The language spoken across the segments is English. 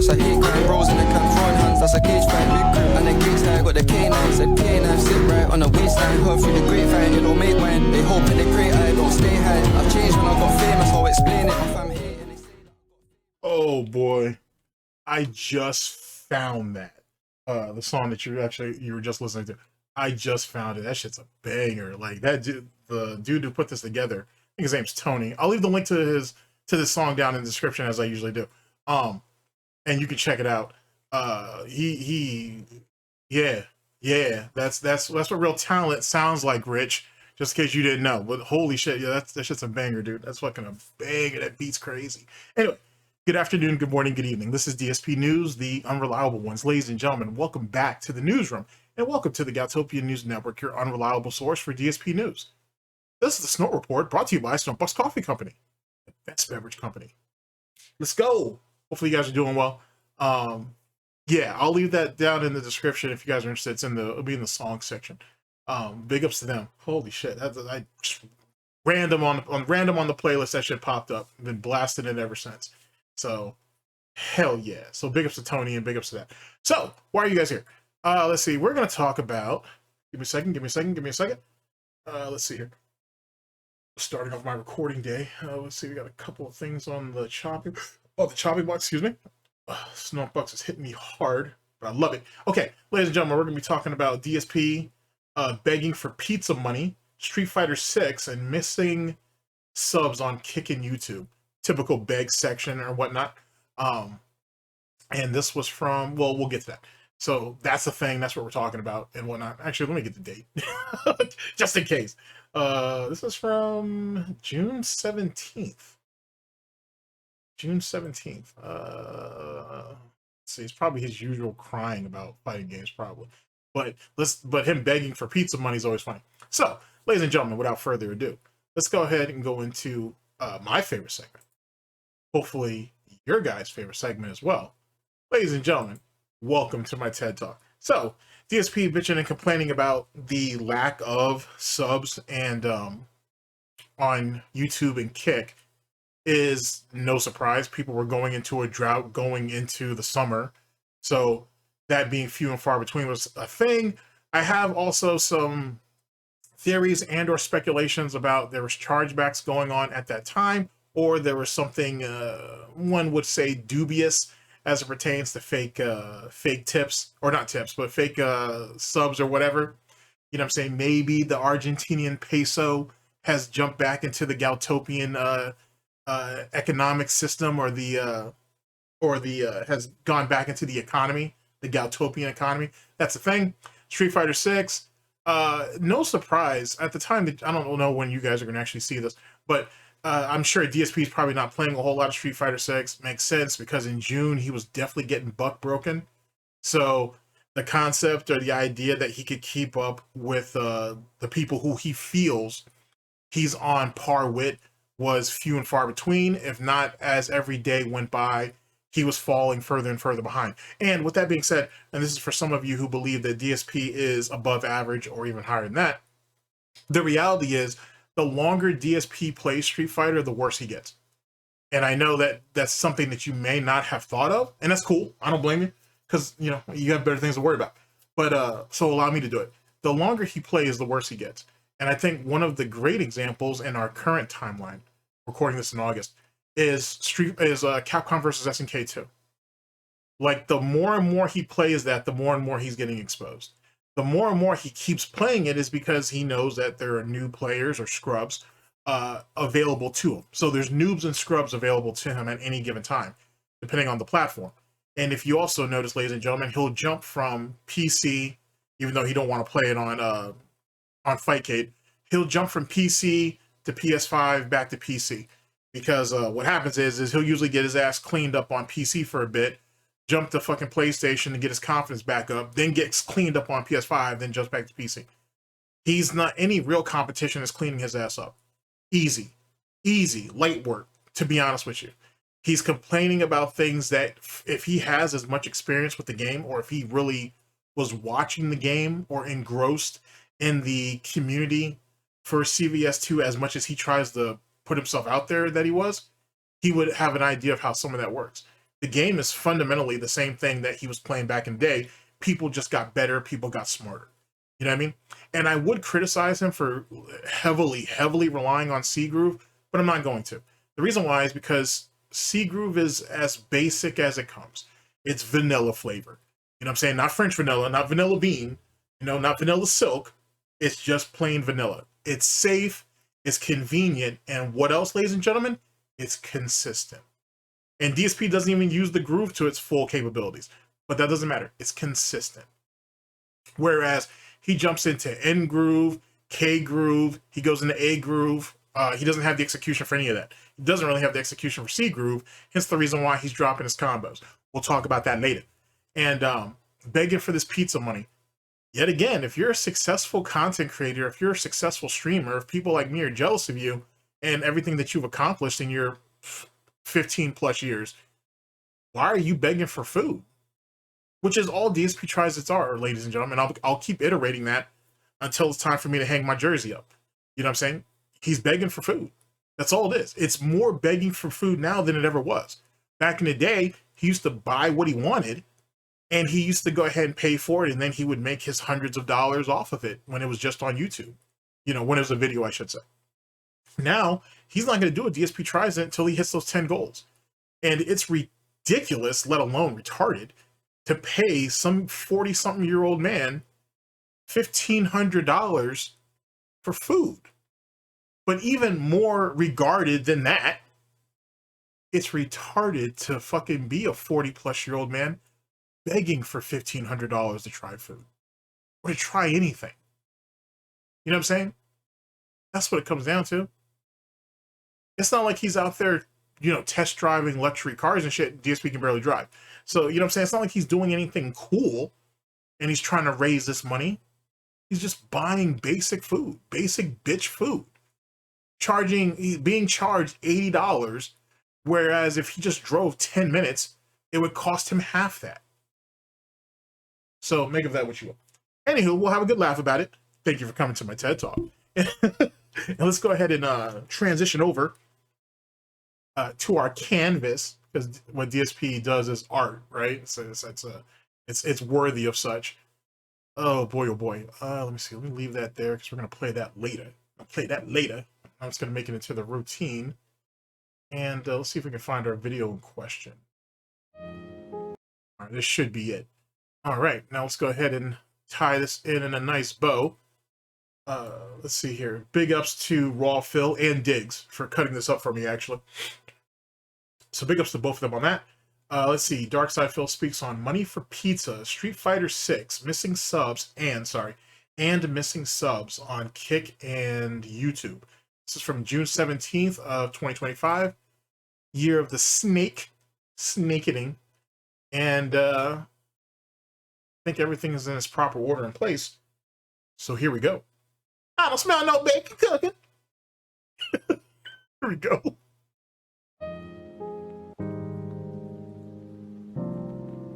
Plus I hate crime, bros in the camp, throwing hands, that's a cage fight, big crib. And the gates high, got the K9, said K9, sit right on the waistline. Heard through the grapevine, you don't make wine. They hoping they create, I don't stay high. I've changed when I got famous, I'll explain it. My fam hating, they say that. Oh boy, I just found that. The song that you were just listening to. I just found it. That shit's a banger. Like that dude, the dude who put this together, I think his name's Tony. I'll leave the link to this song down in the description as I usually do. And you can check it out. Yeah, that's what real talent sounds like, Rich. Just in case you didn't know. But holy shit, yeah, that shit's a banger, dude. That's fucking a banger. That beat's crazy. Anyway, good afternoon, good morning, good evening. This is DSP News, the unreliable ones. Ladies and gentlemen, welcome back to the newsroom. And welcome to the Goutopia News Network, your unreliable source for DSP News. This is the Snort Report, brought to you by SnortBucks Coffee Company, the best beverage company. Let's go. Hopefully you guys are doing well. Yeah, I'll leave that down in the description if you guys are interested. It'll be in the song section. Big ups to them. Holy shit. I just random on the playlist, that shit popped up. I've been blasting it ever since. So hell yeah. So big ups to Tony and big ups to that. So why are you guys here? Let's see. We're gonna talk about. Give me a second. Let's see here. Starting off my recording day. Let's see. We got a couple of things on the chopping. Oh, the chopping box. Excuse me. SnortBucks is hitting me hard, but I love it. Okay, ladies and gentlemen, we're gonna be talking about DSP begging for pizza money, Street Fighter 6, and missing subs on Kickin' YouTube. Typical beg section or whatnot. And this was from. Well, we'll get to that. So that's the thing. That's what we're talking about and whatnot. Actually, let me get the date just in case. This is from June 17th. June 17th. Let's see, it's probably his usual crying about fighting games, probably. But him begging for pizza money is always funny. So, ladies and gentlemen, without further ado, let's go ahead and go into my favorite segment. Hopefully, your guys' favorite segment as well. Ladies and gentlemen, welcome to my TED Talk. So, DSP bitching and complaining about the lack of subs and on YouTube and Kick is no surprise. People were going into a drought going into the summer. So that being few and far between was a thing. I have also some theories and or speculations about there was chargebacks going on at that time, or there was something one would say dubious as it pertains to fake tips, or not tips, but fake subs or whatever. You know what I'm saying? Maybe the Argentinian peso has jumped back into the Goutopian economic system, or the has gone back into the economy, the Goutopian economy. That's the thing. Street Fighter 6, no surprise at the time. That I don't know when you guys are going to actually see this, but I'm sure DSP is probably not playing a whole lot of Street Fighter 6. Makes sense, because in June he was definitely getting buck broken. So the concept or the idea that he could keep up with the people who he feels he's on par with was few and far between. If not, as every day went by, he was falling further and further behind. And with that being said, and this is for some of you who believe that DSP is above average or even higher than that, the reality is the longer DSP plays Street Fighter, the worse he gets. And I know that that's something that you may not have thought of, and that's cool. I don't blame you, because you know you have better things to worry about. But so allow me to do it. The longer he plays, the worse he gets. And I think one of the great examples in our current timeline, recording this in August, is Capcom versus SNK 2. Like, the more and more he plays that, the more and more he's getting exposed. The more and more he keeps playing it is because he knows that there are new players or scrubs available to him. So there's noobs and scrubs available to him at any given time, depending on the platform. And if you also notice, ladies and gentlemen, he'll jump from PC, even though he don't want to play it on Fightcade, he'll jump from PC to PS5 back to PC. Because what happens is he'll usually get his ass cleaned up on PC for a bit, jump to fucking PlayStation to get his confidence back up, then gets cleaned up on PS5, then jumps back to PC. He's not any real competition is cleaning his ass up. Easy, light work, to be honest with you. He's complaining about things that if he has as much experience with the game, or if he really was watching the game or engrossed in the community for CVS2 as much as he tries to put himself out there that he was, he would have an idea of how some of that works. The game is fundamentally the same thing that he was playing back in the day. People just got better. People got smarter. You know what I mean? And I would criticize him for heavily relying on C Groove, but I'm not going to. The reason why is because C Groove is as basic as it comes. It's vanilla flavor. You know what I'm saying? Not French vanilla, not vanilla bean, not vanilla silk. It's just plain vanilla. It's safe, it's convenient, and what else, ladies and gentlemen? It's consistent. And DSP doesn't even use the groove to its full capabilities, but that doesn't matter. It's consistent. Whereas he jumps into N groove, K groove, he goes into A groove. He doesn't have the execution for any of that. He doesn't really have the execution for C groove, hence the reason why he's dropping his combos. We'll talk about that later. And begging for this pizza money. Yet again, if you're a successful content creator, if you're a successful streamer, if people like me are jealous of you and everything that you've accomplished in your 15 plus years, why are you begging for food? Which is all DSP tries are, ladies and gentlemen. I'll keep iterating that until it's time for me to hang my jersey up. You know what I'm saying? He's begging for food. That's all it is. It's more begging for food now than it ever was. Back in the day, he used to buy what he wanted, and he used to go ahead and pay for it, and then he would make his hundreds of dollars off of it when it was just on YouTube. When it was a video, I should say. Now, he's not going to do a DSP tries it until he hits those 10 goals. And it's ridiculous, let alone retarded, to pay some 40-something-year-old man $1,500 for food. But even more regarded than that, it's retarded to fucking be a 40-plus-year-old man begging for $1,500 to try food or to try anything. You know what I'm saying? That's what it comes down to. It's not like he's out there, test driving luxury cars and shit. DSP can barely drive. So, you know what I'm saying? It's not like he's doing anything cool and he's trying to raise this money. He's just buying basic food, basic bitch food. Being charged $80, whereas if he just drove 10 minutes, it would cost him half that. So make of that what you will. Anywho, we'll have a good laugh about it. Thank you for coming to my TED Talk. And let's go ahead and transition over to our canvas, because what DSP does is art, right? So it's worthy of such. Oh boy, oh boy. Let me see. Let me leave that there because we're gonna play that later. I'll play that later. I'm just gonna make it into the routine, and let's see if we can find our video in question. All right, this should be it. All right, now let's go ahead and tie this in a nice bow. Let's see here. Big ups to Raw Phil and Diggs for cutting this up for me, actually. So big ups to both of them on that. Let's see. Dark Side Phil speaks on Money for Pizza, Street Fighter 6, missing subs, and missing subs on Kick and YouTube. This is from June 17th of 2025, year of the snakening, and I think everything is in its proper order and place. So here we go. I don't smell no bacon cooking. Here we go.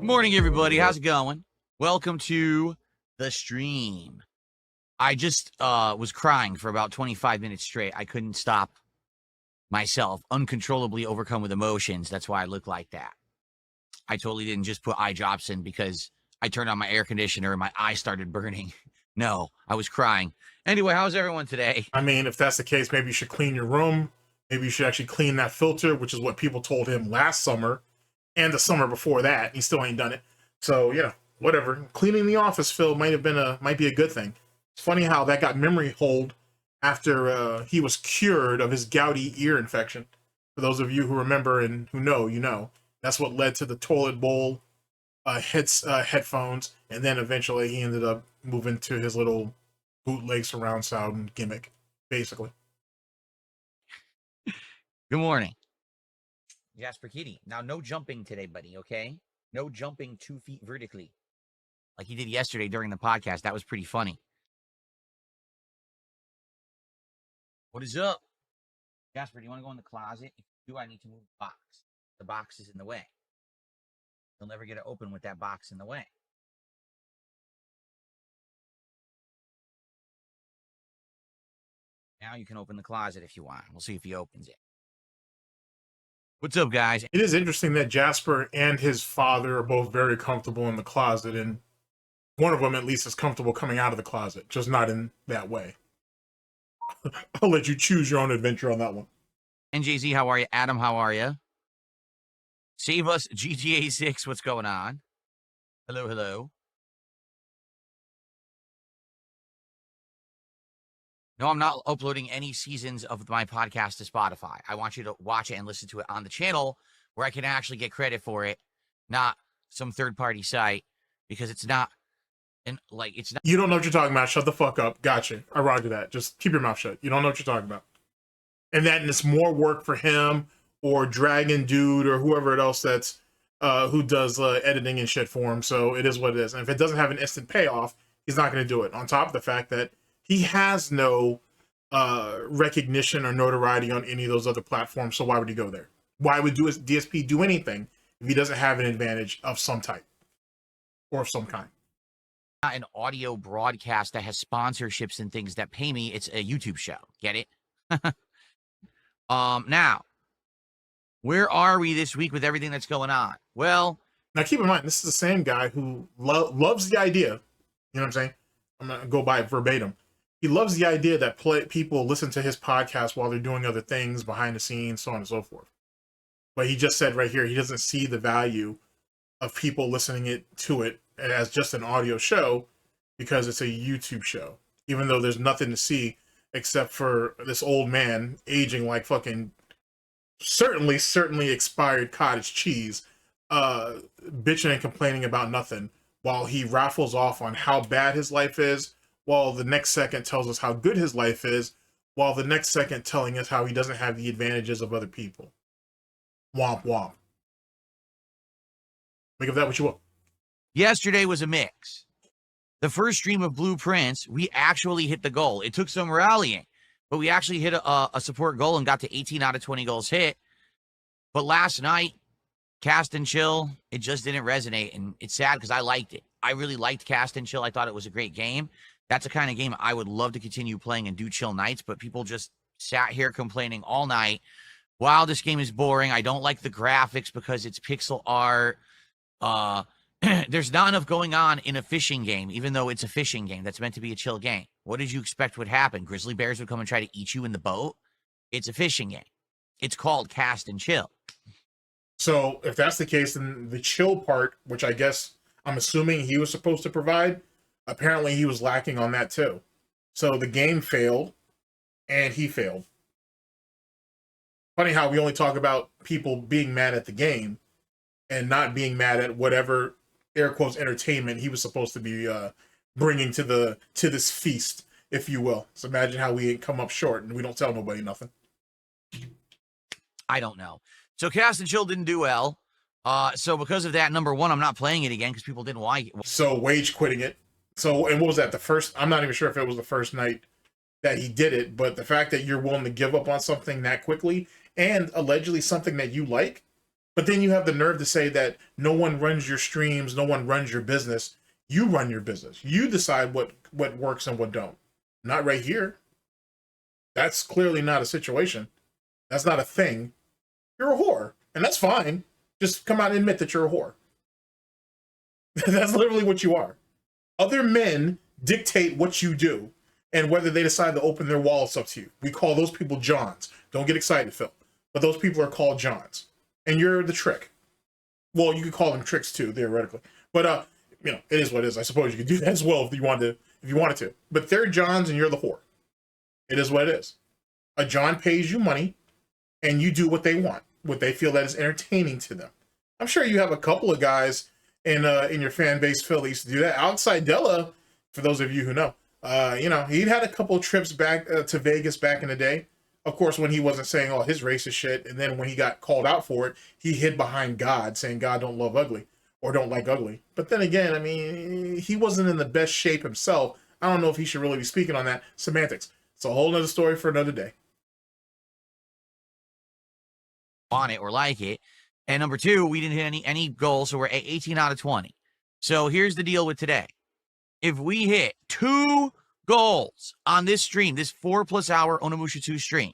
Morning, everybody. How's it going? Welcome to the stream. I just was crying for about 25 minutes straight. I couldn't stop myself, uncontrollably overcome with emotions. That's why I look like that. I totally didn't just put eye drops in because I turned on my air conditioner and my eye started burning. No, I was crying. Anyway, how's everyone today? I mean, if that's the case, maybe you should clean your room. Maybe you should actually clean that filter, which is what people told him last summer and the summer before that. He still ain't done it. So, whatever. Cleaning the office, Phil, might be a good thing. It's funny how that got memory hold after he was cured of his gouty ear infection. For those of you who remember and who know, that's what led to the toilet bowl headphones, and then eventually he ended up moving to his little bootleg surround sound gimmick, basically. Good morning. Jasper Kitty. Now, no jumping today, buddy, okay? No jumping 2 feet vertically. Like he did yesterday during the podcast. That was pretty funny. What is up? Jasper, do you want to go in the closet? If you do, I need to move the box. The box is in the way. You'll never get it open with that box in the way. Now you can open the closet if you want. We'll see if he opens it. What's up, guys? It is interesting that Jasper and his father are both very comfortable in the closet, and one of them at least is comfortable coming out of the closet, just not in that way. I'll let you choose your own adventure on that one. NJZ, how are you? Adam, how are you? Save us, GTA 6, what's going on? Hello, hello. No, I'm not uploading any seasons of my podcast to Spotify. I want you to watch it and listen to it on the channel where I can actually get credit for it, not some third-party site, because it's not, and like, it's not. You don't know what you're talking about. Shut the fuck up. Gotcha. I roger that. Just keep your mouth shut. You don't know what you're talking about. And that it's more work for him or Dragon Dude or whoever else that's who does editing and shit for him. So it is what it is. And if it doesn't have an instant payoff, he's not going to do it. On top of the fact that he has no recognition or notoriety on any of those other platforms. So why would he go there? Why would DSP do anything if he doesn't have an advantage of some type or of some kind? Not an audio broadcast that has sponsorships and things that pay me. It's a YouTube show. Get it? Now, where are we this week with everything that's going on? Well, now keep in mind, this is the same guy who loves the idea. You know what I'm saying? I'm going to go by it verbatim. He loves the idea that people listen to his podcast while they're doing other things behind the scenes, so on and so forth. But he just said right here, he doesn't see the value of people listening to it as just an audio show because it's a YouTube show. Even though there's nothing to see except for this old man aging like fucking certainly expired cottage cheese, bitching and complaining about nothing while he raffles off on how bad his life is, while the next second tells us how good his life is, while the next second telling us how he doesn't have the advantages of other people. Womp womp. Make of that what you want. yesterday was a mix. The first stream of Blueprints, we actually hit the goal. It took some rallying, but we actually hit a support goal and got to 18 out of 20 goals hit. But last night, Cast and Chill, it just didn't resonate, and it's sad because I liked it. I really liked Cast and Chill. I thought it was a great game. That's the kind of game I would love to continue playing and do chill nights, but people just sat here complaining all night. Wow, this game is boring. I don't like the graphics because it's pixel art. There's not enough going on in a fishing game, even though it's a fishing game that's meant to be a chill game. What did you expect would happen? Grizzly bears would come and try to eat you in the boat? It's a fishing game. It's called Cast and Chill. So if that's the case, then the chill part, which I guess I'm assuming he was supposed to provide, apparently he was lacking on that too. So the game failed and he failed. Funny how we only talk about people being mad at the game and not being mad at whatever air quotes entertainment he was supposed to be bringing to this feast, if you will. So imagine how we come up short and we don't tell nobody nothing. I don't know. So Cast and Chill didn't do well. So because of that, number one, I'm not playing it again because people didn't like it. So wage quitting it. So, and what was that? I'm not even sure if it was the first night that he did it, but the fact that you're willing to give up on something that quickly and allegedly something that you like, but then you have the nerve to say that no one runs your streams, no one runs your business. You run your business. You decide what works and what don't. Not right here. That's clearly not a situation. That's not a thing. You're a whore, and that's fine. Just come out and admit that you're a whore. That's literally what you are. Other men dictate what you do and whether they decide to open their wallets up to you. We call those people Johns. Don't get excited, Phil. But those people are called Johns. And you're the trick. Well, you could call them tricks too, theoretically. But you know, it is what it is. I suppose you could do that as well if you wanted to. But they're Johns and you're the whore. It is what it is. A John pays you money and you do what they want, what they feel that is entertaining to them. I'm sure you have a couple of guys in your fan base, Phil, used to do that. Outside Della, for those of you who know, you know, he'd had a couple of trips back to Vegas back in the day. Of course, when he wasn't saying all his racist shit, and then when he got called out for it, he hid behind God, saying God don't love ugly or don't like ugly. But then again, I mean, he wasn't in the best shape himself. I don't know if he should really be speaking on that. Semantics. It's a whole nother story for another day. Want it or like it. And number two, we didn't hit any goals, so we're at 18 out of 20. So here's the deal with today. If we hit 2 goals on this stream, this 4+ hour Onimusha 2 stream,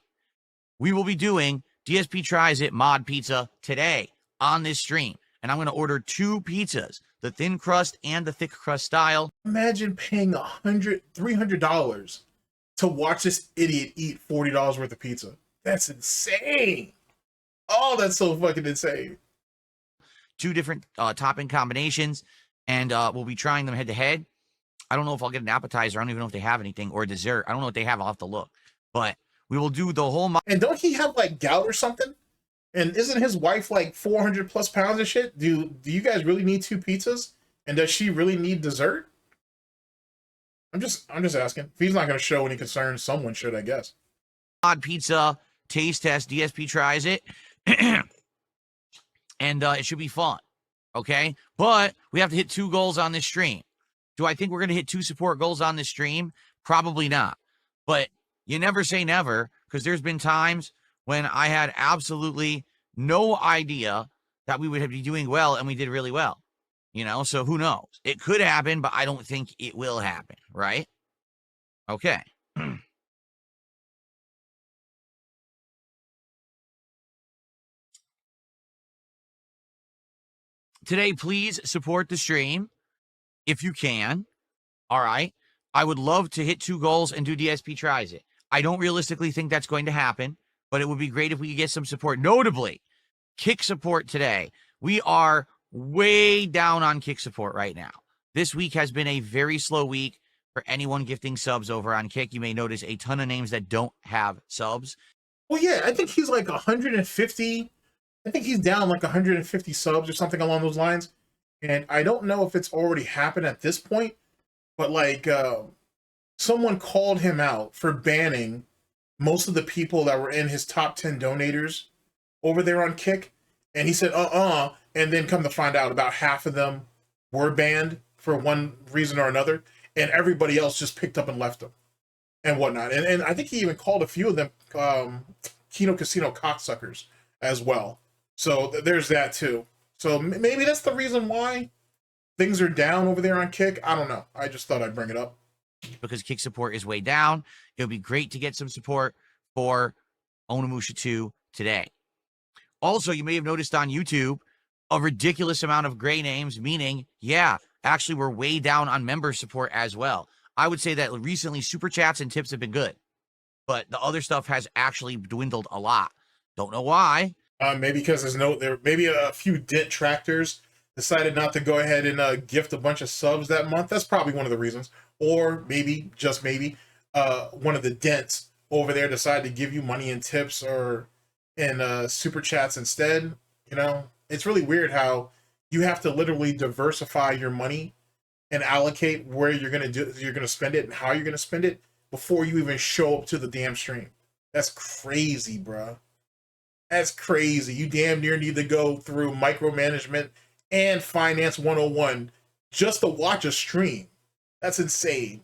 we will be doing DSP tries it mod pizza today on this stream. And I'm going to order 2 pizzas, the thin crust and the thick crust style. Imagine paying $300 to watch this idiot eat $40 worth of pizza. That's insane. Oh, that's so fucking insane. 2 different topping combinations, and we'll be trying them head to head. I don't know if I'll get an appetizer. I don't even know if they have anything, or a dessert. I don't know what they have. I'll have to look. But we will do the whole... And don't he have like gout or something? And isn't his wife like 400 plus pounds of shit? Do you guys really need 2 pizzas? And does she really need dessert? I'm just asking. If he's not going to show any concern, someone should, I guess. Mod pizza taste test. DSP tries it. And it should be fun. Okay? But we have to hit 2 goals on this stream. Do I think we're going to hit 2 support goals on this stream? Probably not. But you never say never, because there's been times when I had absolutely no idea that we would be doing well, and we did really well. You know, so who knows? It could happen, but I don't think it will happen, right? Okay. Today, please support the stream if you can. All right. I would love to hit 2 goals and do DSP tries it. I don't realistically think that's going to happen, but it would be great if we could get some support. Notably, kick support today. We are way down on kick support right now. This week has been a very slow week for anyone gifting subs over on Kick. You may notice a ton of names that don't have subs. Well, yeah, I think he's like 150. I think he's down like 150 subs or something along those lines. And I don't know if it's already happened at this point, but like someone called him out for banning most of the people that were in his top 10 donators over there on Kick. And he said, and then come to find out about half of them were banned for one reason or another. And everybody else just picked up and left them and whatnot. And I think he even called a few of them Kino Casino cocksuckers as well. So there's that too. So maybe that's the reason why things are down over there on Kick. I don't know. I just thought I'd bring it up. Because Kick support is way down. It would be great to get some support for Onimusha 2 today. Also, you may have noticed on YouTube a ridiculous amount of gray names, meaning, yeah, actually we're way down on member support as well. I would say that recently super chats and tips have been good, but the other stuff has actually dwindled a lot. Don't know why. Maybe because maybe a few detractors decided not to go ahead and gift a bunch of subs that month. That's probably one of the reasons. Or maybe, just maybe, one of the dents over there decided to give you money and tips or in super chats instead. You know, it's really weird how you have to literally diversify your money and allocate where you're gonna spend it and how you're gonna spend it before you even show up to the damn stream. That's crazy, bro. That's crazy. You damn near need to go through micromanagement and finance 101 just to watch a stream. That's insane.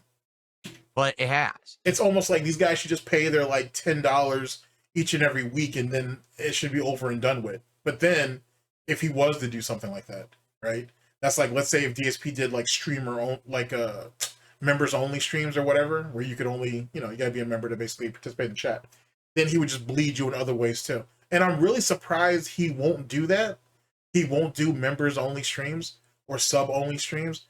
But it has. It's almost like these guys should just pay their like $10 each and every week, and then it should be over and done with. But then, if he was to do something like that, right? That's like, let's say if DSP did like members only streams or whatever, where you could only, you gotta be a member to basically participate in the chat. Then he would just bleed you in other ways too. And I'm really surprised he won't do that. He won't do members only streams or sub only streams.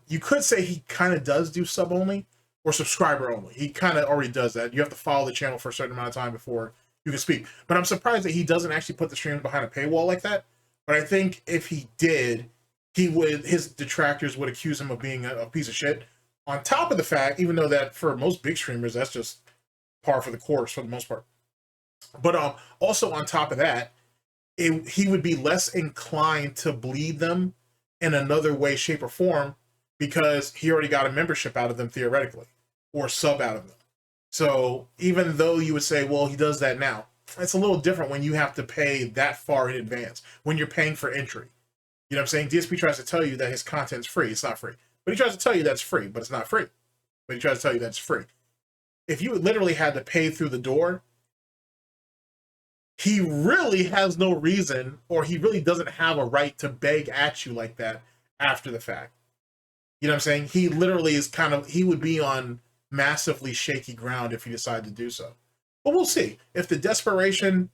You could say he kind of does do sub only or subscriber only. He kind of already does that. You have to follow the channel for a certain amount of time before you can speak. But I'm surprised that he doesn't actually put the streams behind a paywall like that. But I think if he did, his detractors would accuse him of being a piece of shit. On top of the fact, even though that for most big streamers, that's just par for the course for the most part. But also on top of that, he would be less inclined to bleed them in another way, shape, or form because he already got a membership out of them theoretically, or sub out of them. So even though you would say, well, he does that now, it's a little different when you have to pay that far in advance, when you're paying for entry. You know what I'm saying? DSP tries to tell you that his content's free. It's not free. But he tries to tell you that's free, but it's not free. But he tries to tell you that's free. If you literally had to pay through the door, he really has no reason, or he really doesn't have a right to beg at you like that after the fact. You know what I'm saying? He literally is he would be on massively shaky ground if he decided to do so. But we'll see. If the desperation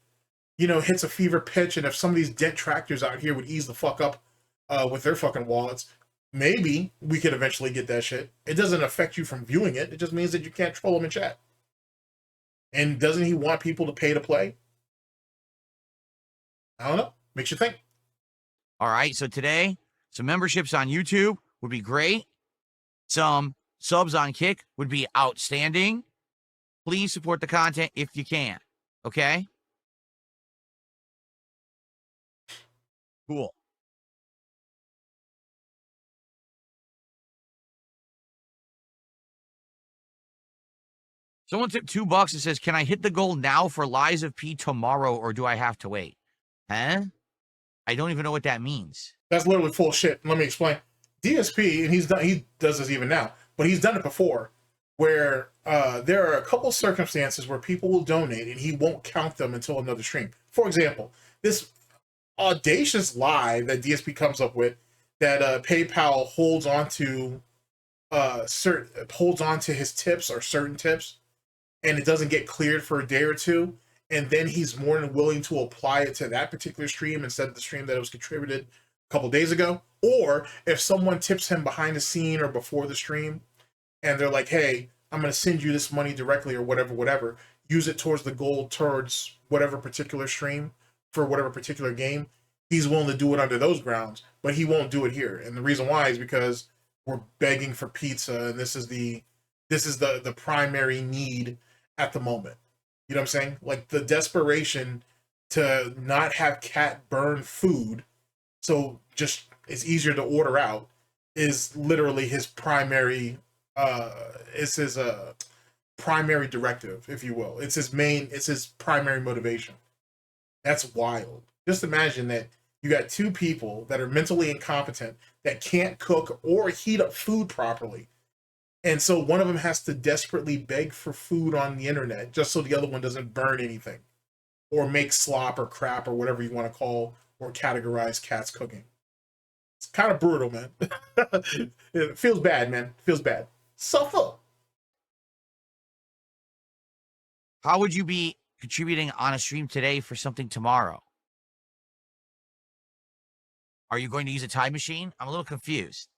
you know, hits a fever pitch, and if some of these detractors out here would ease the fuck up with their fucking wallets, maybe we could eventually get that shit. It doesn't affect you from viewing it. It just means that you can't troll him in chat. And doesn't he want people to pay to play? I don't know. Makes you think. All right. So today, some memberships on YouTube would be great. Some subs on Kick would be outstanding. Please support the content if you can. Okay? Cool. Someone tipped $2 and says, can I hit the goal now for Lies of P tomorrow, or do I have to wait? Huh? I don't even know what that means. That's literally full shit. Let me explain. DSP, and he does this even now, but he's done it before, where there are a couple circumstances where people will donate and he won't count them until another stream. For example, this audacious lie that DSP comes up with, that PayPal holds on to his tips or certain tips, and it doesn't get cleared for a day or two, and then he's more than willing to apply it to that particular stream instead of the stream that it was contributed a couple days ago. Or if someone tips him behind the scene or before the stream, and they're like, hey, I'm going to send you this money directly or whatever, use it towards the goal, towards whatever particular stream for whatever particular game, he's willing to do it under those grounds, but he won't do it here. And the reason why is because we're begging for pizza, and this is the primary need at the moment. You know what I'm saying? Like, the desperation to not have Cat burn food, so just it's easier to order out, is literally his primary primary directive, if you will. It's his primary motivation. That's wild. Just imagine that you got two people that are mentally incompetent, that can't cook or heat up food properly. And so one of them has to desperately beg for food on the internet just so the other one doesn't burn anything or make slop or crap or whatever you want to call or categorize Cat's cooking. It's kind of brutal, man. It feels bad, man. It feels bad. Suffer. How would you be contributing on a stream today for something tomorrow? Are you going to use a time machine? I'm a little confused.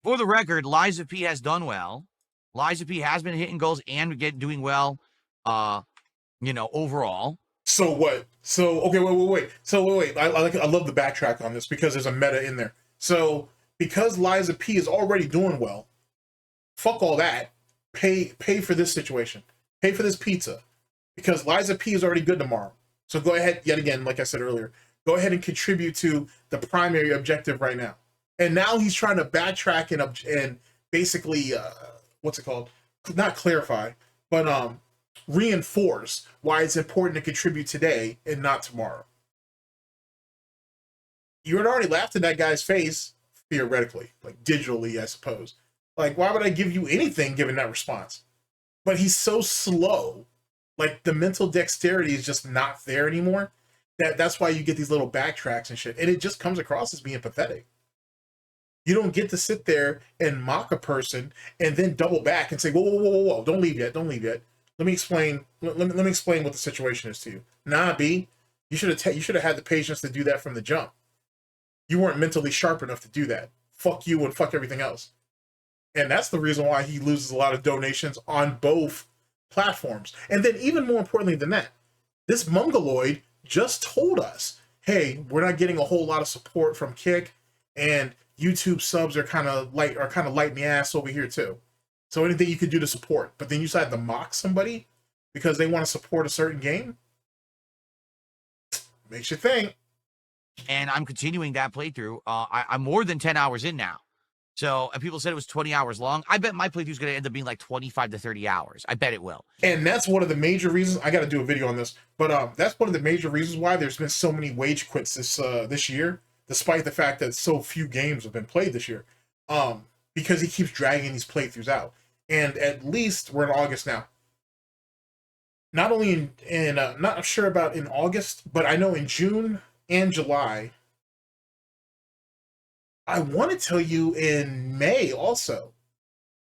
For the record, Liza P has done well. Liza P has been hitting goals and doing well, overall. So what? So, okay, wait. So, wait. I love the backtrack on this because there's a meta in there. So, because Liza P is already doing well, fuck all that. Pay for this situation. Pay for this pizza. Because Liza P is already good tomorrow. So go ahead, yet again, like I said earlier, go ahead and contribute to the primary objective right now. And now he's trying to backtrack and basically, what's it called? Not clarify, but reinforce why it's important to contribute today and not tomorrow. You had already laughed in that guy's face, theoretically, like digitally, I suppose. Like, why would I give you anything given that response? But he's so slow. Like, the mental dexterity is just not there anymore. That's why you get these little backtracks and shit. And it just comes across as being pathetic. You don't get to sit there and mock a person and then double back and say, whoa, don't leave yet. Let me explain. Let me explain what the situation is to you. Nah, B, you should have had the patience to do that from the jump. You weren't mentally sharp enough to do that. Fuck you and fuck everything else. And that's the reason why he loses a lot of donations on both platforms. And then even more importantly than that, this Mongoloid just told us, hey, we're not getting a whole lot of support from Kick, and YouTube subs are kind of light in the ass over here too. So anything you could do to support, but then you decide to mock somebody because they want to support a certain game, makes you think. And I'm continuing that playthrough. I'm more than 10 hours in now. So, and people said it was 20 hours long. I bet my playthrough is going to end up being like 25 to 30 hours. I bet it will. And that's one of the major reasons. I got to do a video on this, but that's one of the major reasons why there's been so many wage quits this year, despite the fact that so few games have been played this year. Because he keeps dragging these playthroughs out. And at least we're in August now. Not only not sure about in August, but I know in June and July. I want to tell you in May also.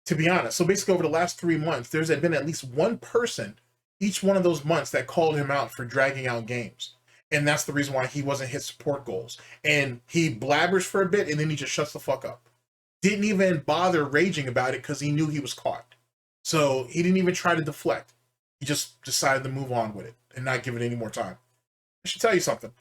to be honest. So basically over the last 3 months, there's been at least one person each one of those months that called him out for dragging out games. And that's the reason why he wasn't hit support goals. And he blabbers for a bit and then he just shuts the fuck up. Didn't even bother raging about it because he knew he was caught. So he didn't even try to deflect. He just decided to move on with it and not give it any more time. I should tell you something.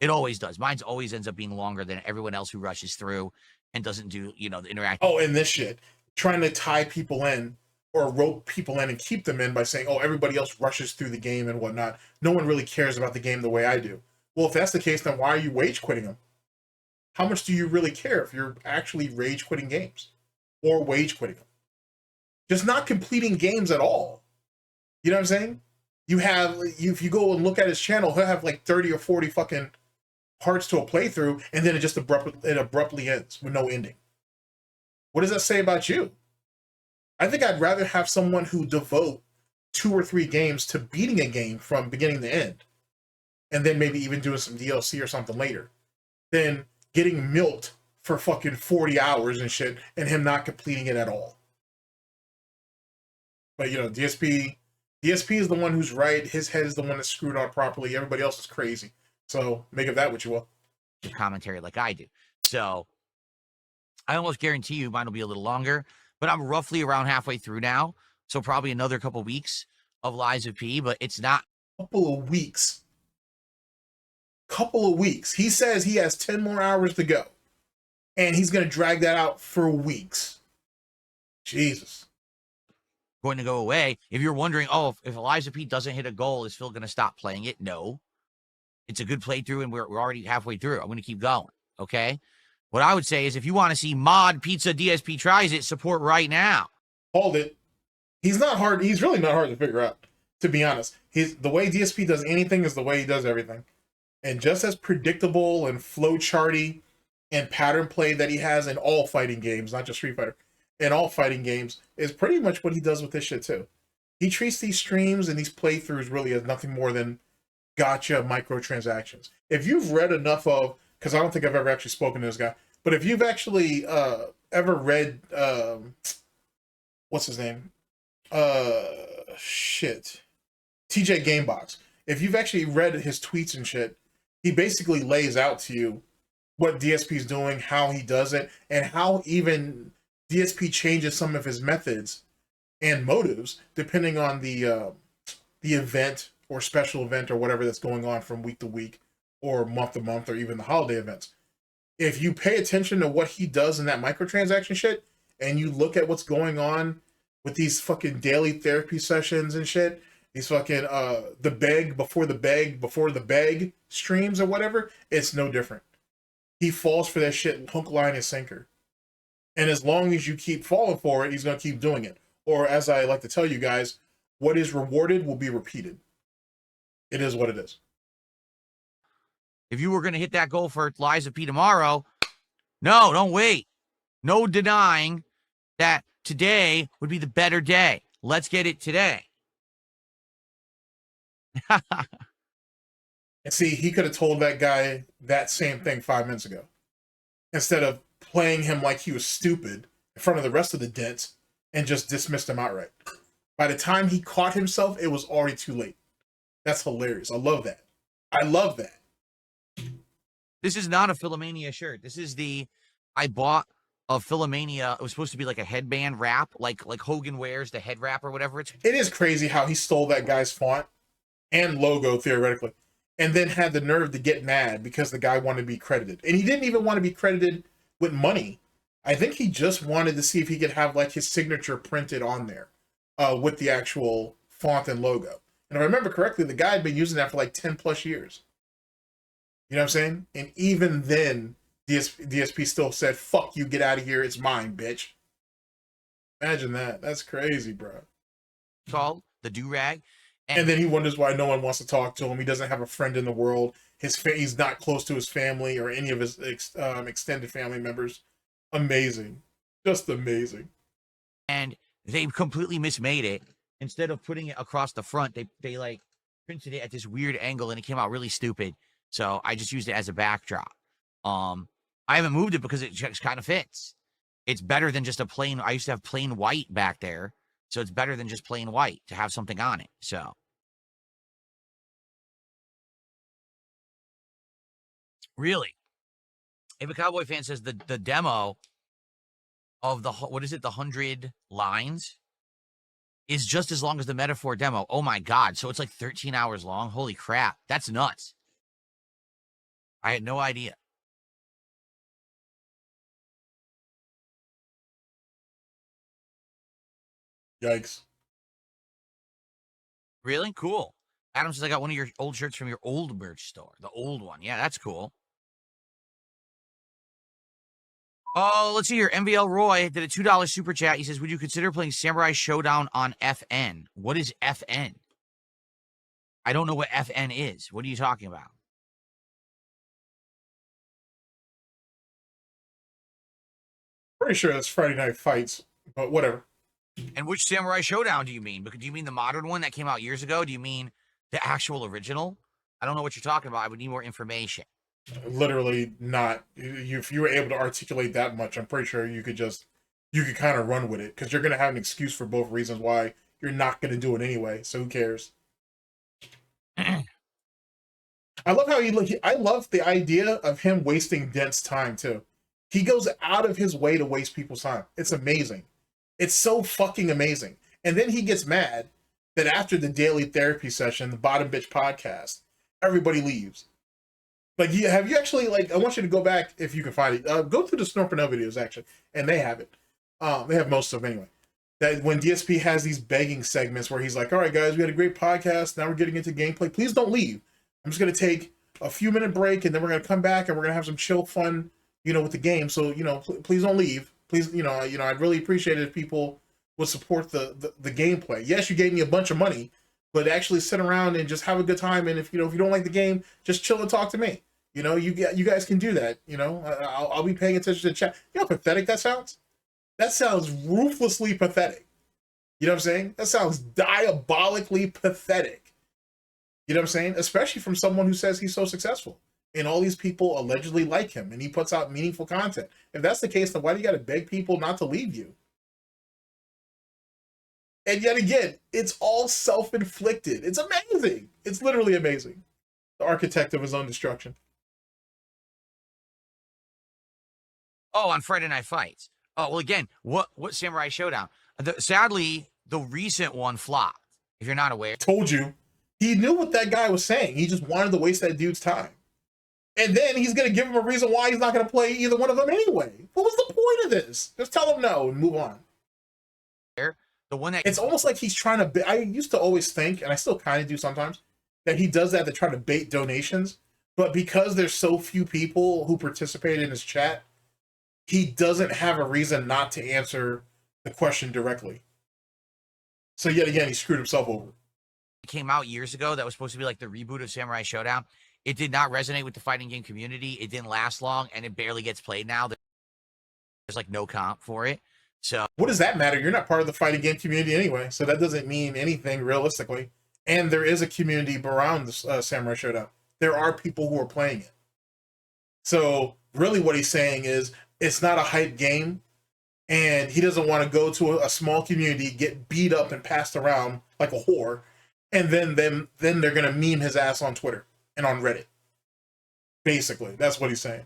It always does. Mine's always ends up being longer than everyone else who rushes through and doesn't do, you know, the interaction. Oh, and this shit. Trying to tie people in or rope people in and keep them in by saying, oh, everybody else rushes through the game and whatnot. No one really cares about the game the way I do. Well, if that's the case, then why are you rage quitting them? How much do you really care if you're actually rage quitting games or wage quitting them? Just not completing games at all. You know what I'm saying? If you go and look at his channel, he'll have like 30 or 40 fucking parts to a playthrough, and then it abruptly ends with no ending. What does that say about you? I think I'd rather have someone who devote 2 or 3 games to beating a game from beginning to end, and then maybe even doing some DLC or something later, than getting milked for fucking 40 hours and shit, and him not completing it at all. But, you know, DSP is the one who's right. His head is the one that's screwed on properly. Everybody else is crazy. So make of that what you will. Commentary like I do. So I almost guarantee you mine will be a little longer, but I'm roughly around halfway through now. So probably another couple weeks of Liza P, but it's not. Couple of weeks. He says he has 10 more hours to go. And he's going to drag that out for weeks. Jesus. Going to go away. If you're wondering, oh, if Eliza P doesn't hit a goal, is Phil going to stop playing it? No. It's a good playthrough, and we're already halfway through. I'm going to keep going, okay? What I would say is if you want to see Mod Pizza DSP Tries It, support right now. Hold it. He's not hard. He's really not hard to figure out, to be honest. The way DSP does anything is the way he does everything. And just as predictable and flowcharty and pattern play that he has in all fighting games, not just Street Fighter, in all fighting games, is pretty much what he does with this shit too. He treats these streams and these playthroughs really as nothing more than gotcha microtransactions. If you've read enough of, because I don't think I've ever actually spoken to this guy, but if you've actually ever read, what's his name? TJ Gamebox. If you've actually read his tweets and shit, he basically lays out to you what DSP is doing, how he does it, and how even DSP changes some of his methods and motives depending on the event or special event or whatever that's going on from week to week or month to month or even the holiday events. If you pay attention to what he does in that microtransaction shit and you look at what's going on with these fucking daily therapy sessions and shit, these fucking the beg before the beg streams or whatever, it's no different. He falls for that shit hook, line, and sinker. And as long as you keep falling for it, he's going to keep doing it. Or as I like to tell you guys, what is rewarded will be repeated. It is what it is. If you were going to hit that goal for Liza P tomorrow, no, don't wait. No denying that today would be the better day. Let's get it today. And see, he could have told that guy that same thing 5 minutes ago. Instead of playing him like he was stupid in front of the rest of the dents and just dismissed him outright. By the time he caught himself, it was already too late. That's hilarious. I love that. I love that. This is not a Philomania shirt. This is I bought a Philomania. It was supposed to be like a headband wrap, like Hogan wears the head wrap or whatever. It is crazy how he stole that guy's font and logo, theoretically, and then had the nerve to get mad because the guy wanted to be credited. And he didn't even want to be credited with money. I think he just wanted to see if he could have like his signature printed on there with the actual font and logo. And if I remember correctly, the guy had been using that for like 10 plus years. You know what I'm saying? And even then, DSP still said, fuck you, get out of here, it's mine, bitch. Imagine that. That's crazy, bro. Called the do-rag. And then he wonders why no one wants to talk to him. He doesn't have a friend in the world. He's not close to his family or any of his extended family members. Amazing. Just amazing. And they completely mismade it. Instead of putting it across the front, they like printed it at this weird angle and it came out really stupid. So I just used it as a backdrop. I haven't moved it because it just kind of fits. it's better than just a plain. I used to have plain white back there, so it's better than just plain white to have something on it. So really, if a Cowboy fan says the demo of the what is it, the 100 lines is just as long as the metaphor demo. Oh my god! So it's like 13 hours long. Holy crap! That's nuts. I had no idea. Yikes. Really? Cool. Adam says, I got one of your old shirts from your old merch store. The old one. Yeah, that's cool. Oh, let's see here. MVL Roy did a $2 super chat. He says, would you consider playing Samurai Showdown on FN? What is FN? I don't know what FN is. What are you talking about? Pretty sure that's Friday Night Fights, but whatever. And which Samurai Showdown do you mean? Because do you mean the modern one that came out years ago? Do you mean the actual original? I don't know what you're talking about. I would need more information. Literally not. If you were able to articulate that much, I'm pretty sure you could kind of run with it, because you're going to have an excuse for both reasons why you're not going to do it anyway. So who cares? I love how I love the idea of him wasting Dent's time too. He goes out of his way to waste people's time. It's amazing. It's so fucking amazing. And then he gets mad that after the daily therapy session, the Bottom Bitch podcast, everybody leaves. Like, have you actually, like, I want you to go back, if you can find it. Go through the SnortBucks videos, actually. And they have it. They have most of them anyway. That when DSP has these begging segments where he's like, all right, guys, we had a great podcast. Now we're getting into gameplay. Please don't leave. I'm just going to take a few minute break, and then we're going to come back, and we're going to have some chill fun, with the game. So, please don't leave. Please, I'd really appreciate it if people would support the gameplay. Yes, you gave me a bunch of money, but actually sit around and just have a good time. And if you don't like the game, just chill and talk to me. You guys can do that. I'll be paying attention to chat. You know how pathetic that sounds? That sounds ruthlessly pathetic. You know what I'm saying? That sounds diabolically pathetic. You know what I'm saying? Especially from someone who says he's so successful. And all these people allegedly like him, and he puts out meaningful content. If that's the case, then why do you got to beg people not to leave you? And yet again, it's all self-inflicted. It's amazing. It's literally amazing. The architect of his own destruction. Oh, on Friday Night Fights. Oh, well, again, what Samurai Showdown? Sadly, the recent one flopped, if you're not aware. Told you. He knew what that guy was saying. He just wanted to waste that dude's time. And then he's going to give him a reason why he's not going to play either one of them anyway. What was the point of this? Just tell him no and move on. The one that it's almost like he's trying to. I used to always think, and I still kind of do sometimes, that he does that to try to bait donations. But because there's so few people who participate in his chat, he doesn't have a reason not to answer the question directly. So yet again, he screwed himself over. It came out years ago that was supposed to be like the reboot of Samurai Showdown. It did not resonate with the fighting game community. It didn't last long, and it barely gets played now. There's like no comp for it. So what does that matter? You're not part of the fighting game community anyway, so that doesn't mean anything realistically. And there is a community around the Samurai Showdown. There are people who are playing it. So really what he's saying is it's not a hype game, and he doesn't want to go to a small community, get beat up and passed around like a whore, and then they're going to meme his ass on Twitter and on Reddit. Basically, that's what he's saying.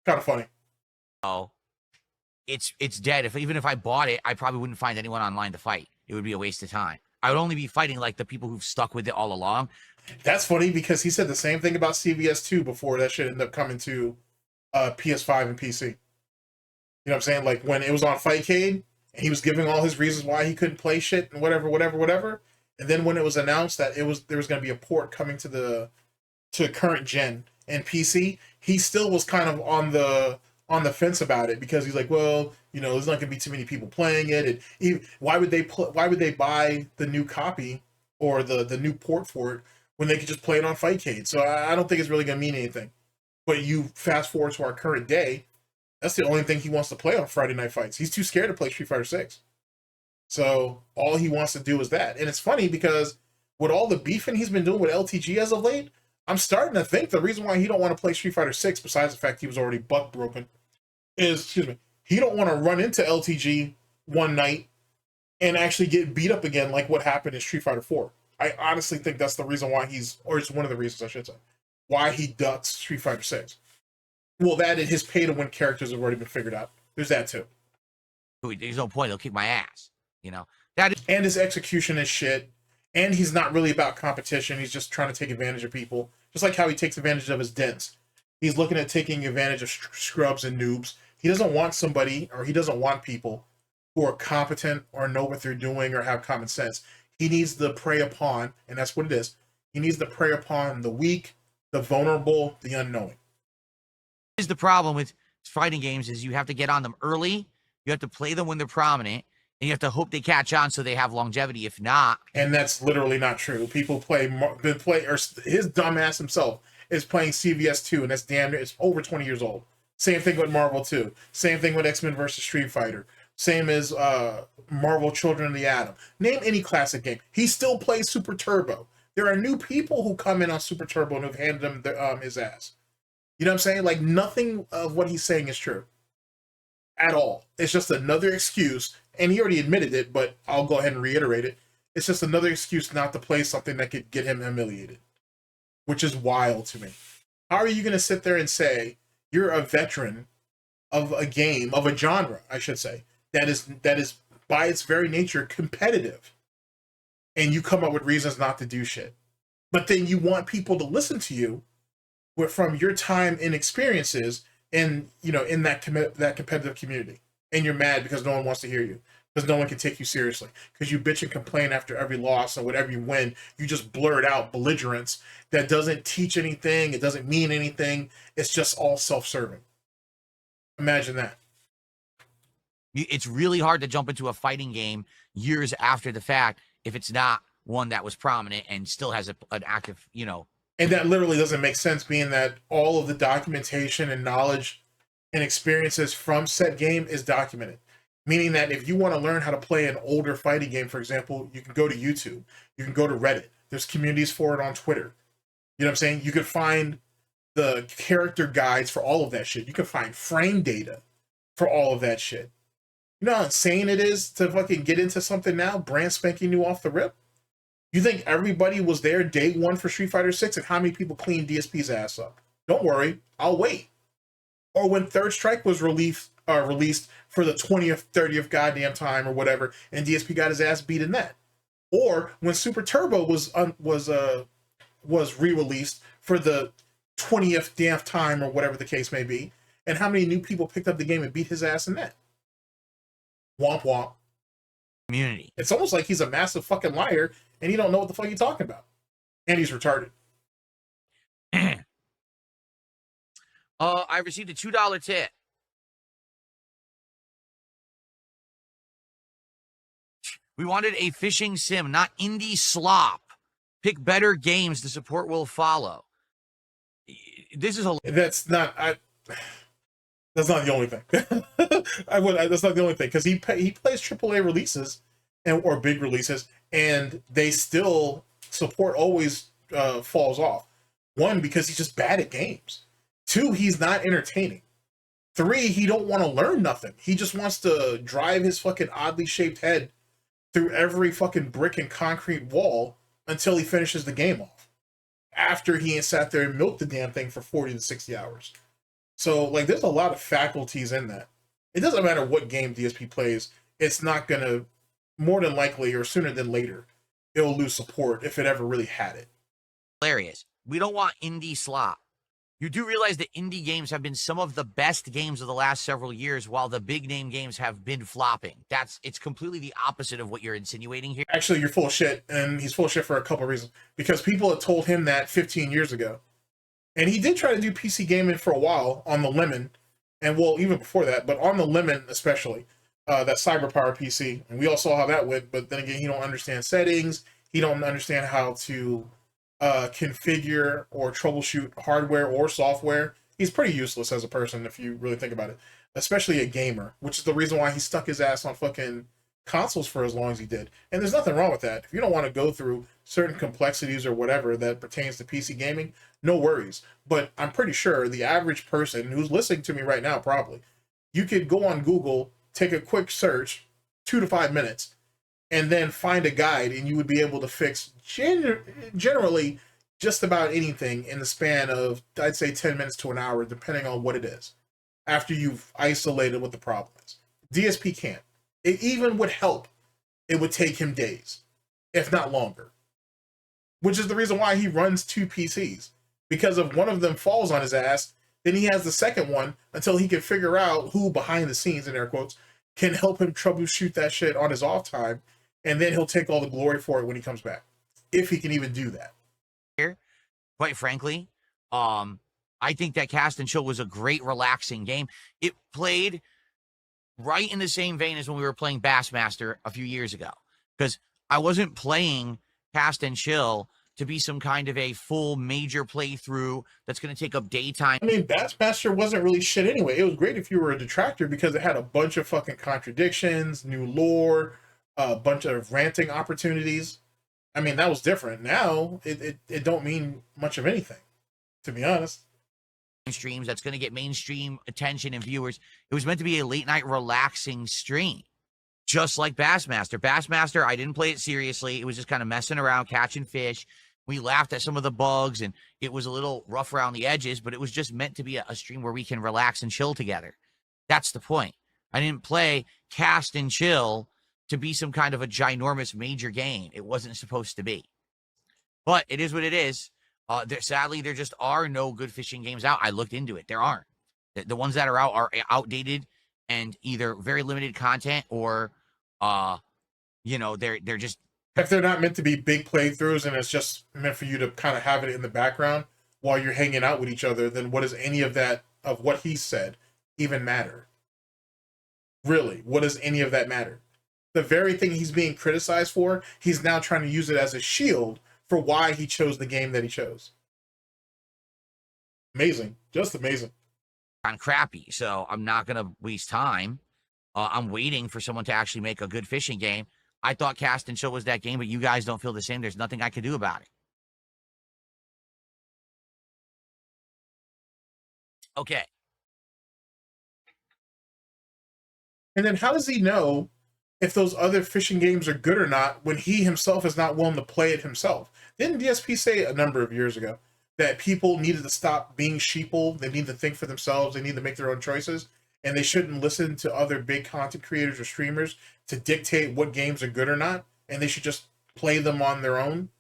Kind of funny. Oh, it's dead. Even if I bought it, I probably wouldn't find anyone online to fight. It would be a waste of time. I would only be fighting like the people who've stuck with it all along. That's funny because he said the same thing about CVS2 before that shit ended up coming to PS5 and PC. You know what I'm saying? Like when it was on Fightcade, and he was giving all his reasons why he couldn't play shit and whatever. And then when it was announced that there was going to be a port coming to current gen and PC, he still was kind of on the fence about it because he's like, well, there's not going to be too many people playing it. And why would they buy the new copy or the new port for it when they could just play it on Fightcade? So I don't think it's really going to mean anything. But you fast forward to our current day, that's the only thing he wants to play on Friday Night Fights. He's too scared to play Street Fighter 6. So all he wants to do is that. And it's funny because with all the beefing he's been doing with LTG as of late, I'm starting to think the reason why he don't want to play Street Fighter 6, besides the fact he was already buck broken, is He don't want to run into LTG one night and actually get beat up again like what happened in Street Fighter 4. I honestly think that's the reason why or it's one of the reasons I should say, why he ducks Street Fighter 6. Well, that and his pay-to-win characters have already been figured out. There's that too. There's no point. He'll kick my ass. You know, that is. And his execution is shit. And he's not really about competition. He's just trying to take advantage of people. Just like how he takes advantage of his dents. He's looking at taking advantage of scrubs and noobs. He doesn't want somebody, or he doesn't want people who are competent or know what they're doing or have common sense. He needs to prey upon, and that's what it is. He needs to prey upon the weak, the vulnerable, the unknowing. Is the problem with fighting games is you have to get on them early. You have to play them when they're prominent, and you have to hope they catch on so they have longevity. If not, and that's literally not true. People or his dumbass himself is playing CVS 2, and that's damn near, it's over 20 years old. Same thing with Marvel 2. Same thing with X-Men versus Street Fighter. Same as Marvel Children of the Atom. Name any classic game. He still plays Super Turbo. There are new people who come in on Super Turbo and have handed him his ass. You know what I'm saying? Like, nothing of what he's saying is true. At all. It's just another excuse, and he already admitted it, but I'll go ahead and reiterate it. It's just another excuse not to play something that could get him humiliated. Which is wild to me. How are you going to sit there and say you're a veteran of a game, of a genre, I should say, that is by its very nature competitive, and you come up with reasons not to do shit? But then you want people to listen to you from your time and experiences in that competitive community, and you're mad because no one wants to hear you, because no one can take you seriously, because you bitch and complain after every loss, and whatever you win, you just blurt out belligerence that doesn't teach anything, it doesn't mean anything, it's just all self-serving. Imagine that. It's really hard to jump into a fighting game years after the fact if it's not one that was prominent and still has an active, And that literally doesn't make sense, being that all of the documentation and knowledge and experiences from said game is documented. Meaning that if you want to learn how to play an older fighting game, for example, you can go to YouTube. You can go to Reddit. There's communities for it on Twitter. You know what I'm saying? You could find the character guides for all of that shit. You can find frame data for all of that shit. You know how insane it is to fucking get into something now, brand spanking new off the rip? You think everybody was there day one for Street Fighter 6, and how many people cleaned DSP's ass up? Don't worry, I'll wait. Or when Third Strike was released for the 20th, 30th goddamn time or whatever, and DSP got his ass beat in that. Or when Super Turbo was re-released for the 20th damn time or whatever the case may be, and how many new people picked up the game and beat his ass in that? Womp womp. Community. It's almost like he's a massive fucking liar and he don't know what the fuck he's talking about. And he's retarded. I received a $2 tip. We wanted a fishing sim, not indie slop. Pick better games. The support will follow. This is a. That's not the only thing. That's not the only thing, because he plays AAA releases or big releases, and they still support always falls off. One, because he's just bad at games. Two, he's not entertaining. Three, he don't want to learn nothing. He just wants to drive his fucking oddly shaped head through every fucking brick and concrete wall until he finishes the game off. After he sat there and milked the damn thing for 40 to 60 hours. So, like, there's a lot of faculties in that. It doesn't matter what game DSP plays, it's not going to, more than likely or sooner than later, it'll lose support if it ever really had it. Hilarious. We don't want indie slop. You do realize that indie games have been some of the best games of the last several years, while the big name games have been flopping. It's completely the opposite of what you're insinuating here. Actually, you're full of shit, and he's full of shit for a couple of reasons. Because people had told him that 15 years ago. And he did try to do PC gaming for a while on the Lemon, and well, even before that, but on the Lemon especially, that CyberPower PC. And we all saw how that went, but then again, he don't understand settings. He don't understand how to configure or troubleshoot hardware or software. He's pretty useless as a person if you really think about it, especially a gamer, which is the reason why he stuck his ass on fucking consoles for as long as he did. And there's nothing wrong with that. If you don't want to go through certain complexities or whatever that pertains to PC gaming, no worries. But I'm pretty sure the average person who's listening to me right now, probably, You could go on Google, take a quick search, 2 to 5 minutes, and then find a guide, and you would be able to fix generally just about anything in the span of, I'd say, 10 minutes to an hour, depending on what it is, after you've isolated what the problem is. DSP can't. It even would help. It would take him days, if not longer, which is the reason why he runs 2 PCs, because if one of them falls on his ass, then he has the second one until he can figure out who behind the scenes, in air quotes, can help him troubleshoot that shit on his off time, and then he'll take all the glory for it when he comes back, if he can even do that. Quite frankly, I think that Cast and Chill was a great, relaxing game. It played right in the same vein as when we were playing Bassmaster a few years ago, because I wasn't playing Cast and Chill to be some kind of a full major playthrough that's going to take up daytime. I mean, Bassmaster wasn't really shit anyway. It was great if you were a detractor because it had a bunch of fucking contradictions, new lore, a bunch of ranting opportunities. I mean, that was different. Now, it don't mean much of anything, to be honest. Streams that's going to get mainstream attention and viewers. It was meant to be a late night relaxing stream, just like Bassmaster. Bassmaster, I didn't play it seriously. It was just kind of messing around, catching fish. We laughed at some of the bugs, and it was a little rough around the edges, but it was just meant to be a stream where we can relax and chill together. That's the point. I didn't play Cast and Chill to be some kind of a ginormous major game. It wasn't supposed to be. But it is what it is. Sadly, there just are no good fishing games out. I looked into it. There aren't. The ones that are out are outdated and either very limited content or, they're just... If they're not meant to be big playthroughs and it's just meant for you to kind of have it in the background while you're hanging out with each other, then what does any of that, of what he said, even matter? Really, what does any of that matter? The very thing he's being criticized for, he's now trying to use it as a shield for why he chose the game that he chose. Amazing. Just amazing. On crappy, so I'm not going to waste time. I'm waiting for someone to actually make a good fishing game. I thought Cast and Chill was that game, but you guys don't feel the same. There's nothing I can do about it. Okay. And then how does he know if those other fishing games are good or not when he himself is not willing to play it himself? Didn't DSP say a number of years ago that people needed to stop being sheeple? They need to think for themselves. They need to make their own choices. And they shouldn't listen to other big content creators or streamers to dictate what games are good or not. And they should just play them on their own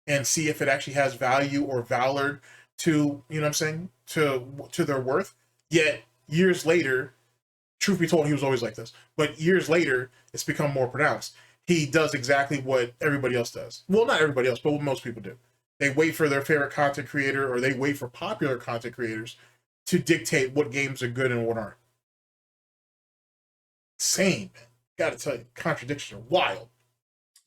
and see if it actually has value or valor to, you know what I'm saying, to their worth. Yet, years later, truth be told, he was always like this. But years later, it's become more pronounced. He does exactly what everybody else does. Well, not everybody else, but what most people do. They wait for their favorite content creator, or they wait for popular content creators to dictate what games are good and what aren't. Same, man. Gotta tell you, contradictions are wild.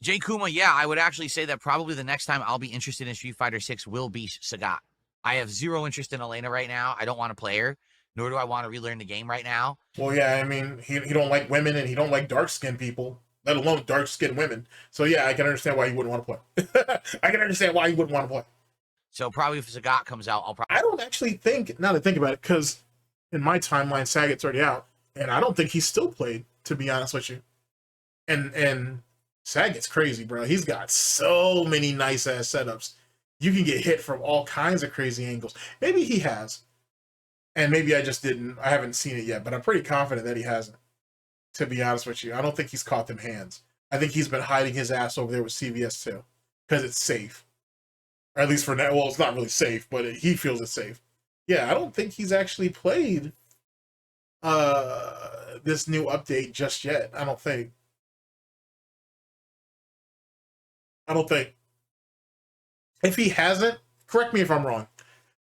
Jay Kuma, yeah, I would actually say that probably the next time I'll be interested in Street Fighter 6 will be Sagat. I have zero interest in Elena right now. I don't want to play her, nor do I want to relearn the game right now. Well, yeah, I mean, he don't like women and he don't like dark-skinned people, let alone dark-skinned women. So, yeah, I can understand why you wouldn't want to play. I can understand why you wouldn't want to play. So, probably if Sagat comes out, I'll probably... I don't actually think, now that I think about it, because in my timeline, Sagat's already out, and I don't think he's still played, to be honest with you. And Sagat's crazy, bro. He's got so many nice-ass setups. You can get hit from all kinds of crazy angles. Maybe he has. And maybe I just didn't. I haven't seen it yet, but I'm pretty confident that he hasn't, to be honest with you. I don't think he's caught them hands. I think he's been hiding his ass over there with CVS too, because it's safe. Or at least for now. Well, it's not really safe, but he feels it's safe. Yeah, I don't think he's actually played this new update just yet. I don't think. If he hasn't, correct me if I'm wrong,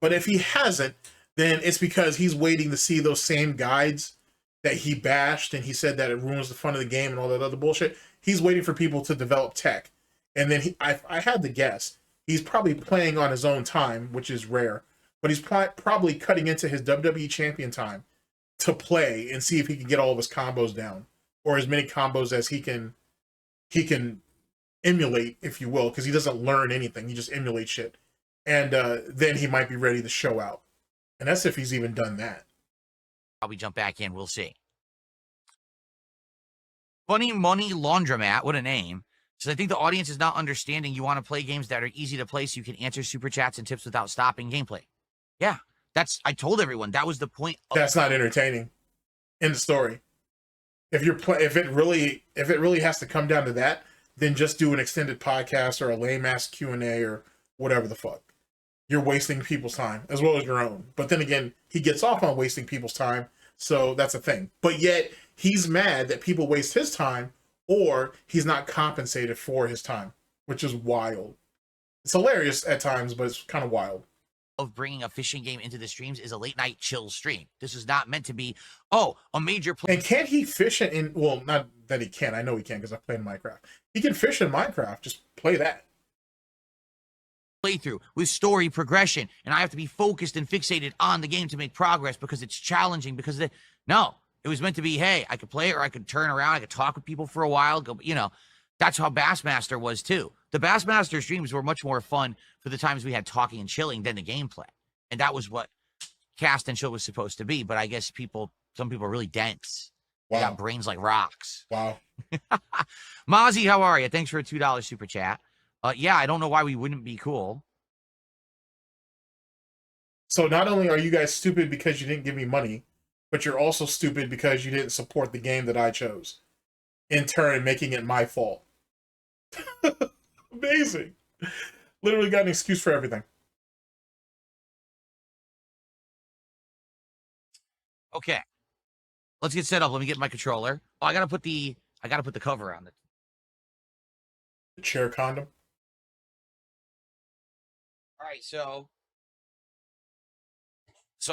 but if he hasn't, then it's because he's waiting to see those same guides that he bashed and he said that it ruins the fun of the game and all that other bullshit. He's waiting for people to develop tech. And then I had to guess, he's probably playing on his own time, which is rare, but he's probably cutting into his WWE champion time to play and see if he can get all of his combos down, or as many combos as he can emulate, if you will, because he doesn't learn anything. He just emulates shit. And then he might be ready to show out. And that's if he's even done that. Probably jump back in. We'll see. Funny Money Laundromat, what a name. So I think the audience is not understanding you want to play games that are easy to play so you can answer super chats and tips without stopping gameplay. Yeah, I told everyone that was the point. That's not entertaining. End of story. If it really has to come down to that, then just do an extended podcast or a lame ass Q&A or whatever the fuck. You're wasting people's time as well as your own. But then again, he gets off on wasting people's time, so that's a thing. But yet he's mad that people waste his time or he's not compensated for his time, which is wild. It's hilarious at times, but it's kind of wild. Of bringing a fishing game into the streams is a late night chill stream. This is not meant to be, a major play. And can't he fish in, well, not that he can, I know he can because I play in Minecraft. He can fish in Minecraft, just play that. Playthrough with story progression, and I have to be focused and fixated on the game to make progress because it's challenging, because no, it was meant to be, hey, I could play it or I could turn around, I could talk with people for a while, go, that's how Bassmaster was too. The Bassmaster streams were much more fun for the times we had talking and chilling than the gameplay. And that was what Cast and Chill was supposed to be. But I guess some people are really dense. Wow. They got brains like rocks. Wow. Mozzie, how are you? Thanks for a $2 super chat. Yeah, I don't know why we wouldn't be cool. So not only are you guys stupid because you didn't give me money, but you're also stupid because you didn't support the game that I chose. In turn, making it my fault. Amazing. Literally got an excuse for everything. Okay. Let's get set up. Let me get my controller. Oh, I gotta put the cover on it. The chair condom. All right, so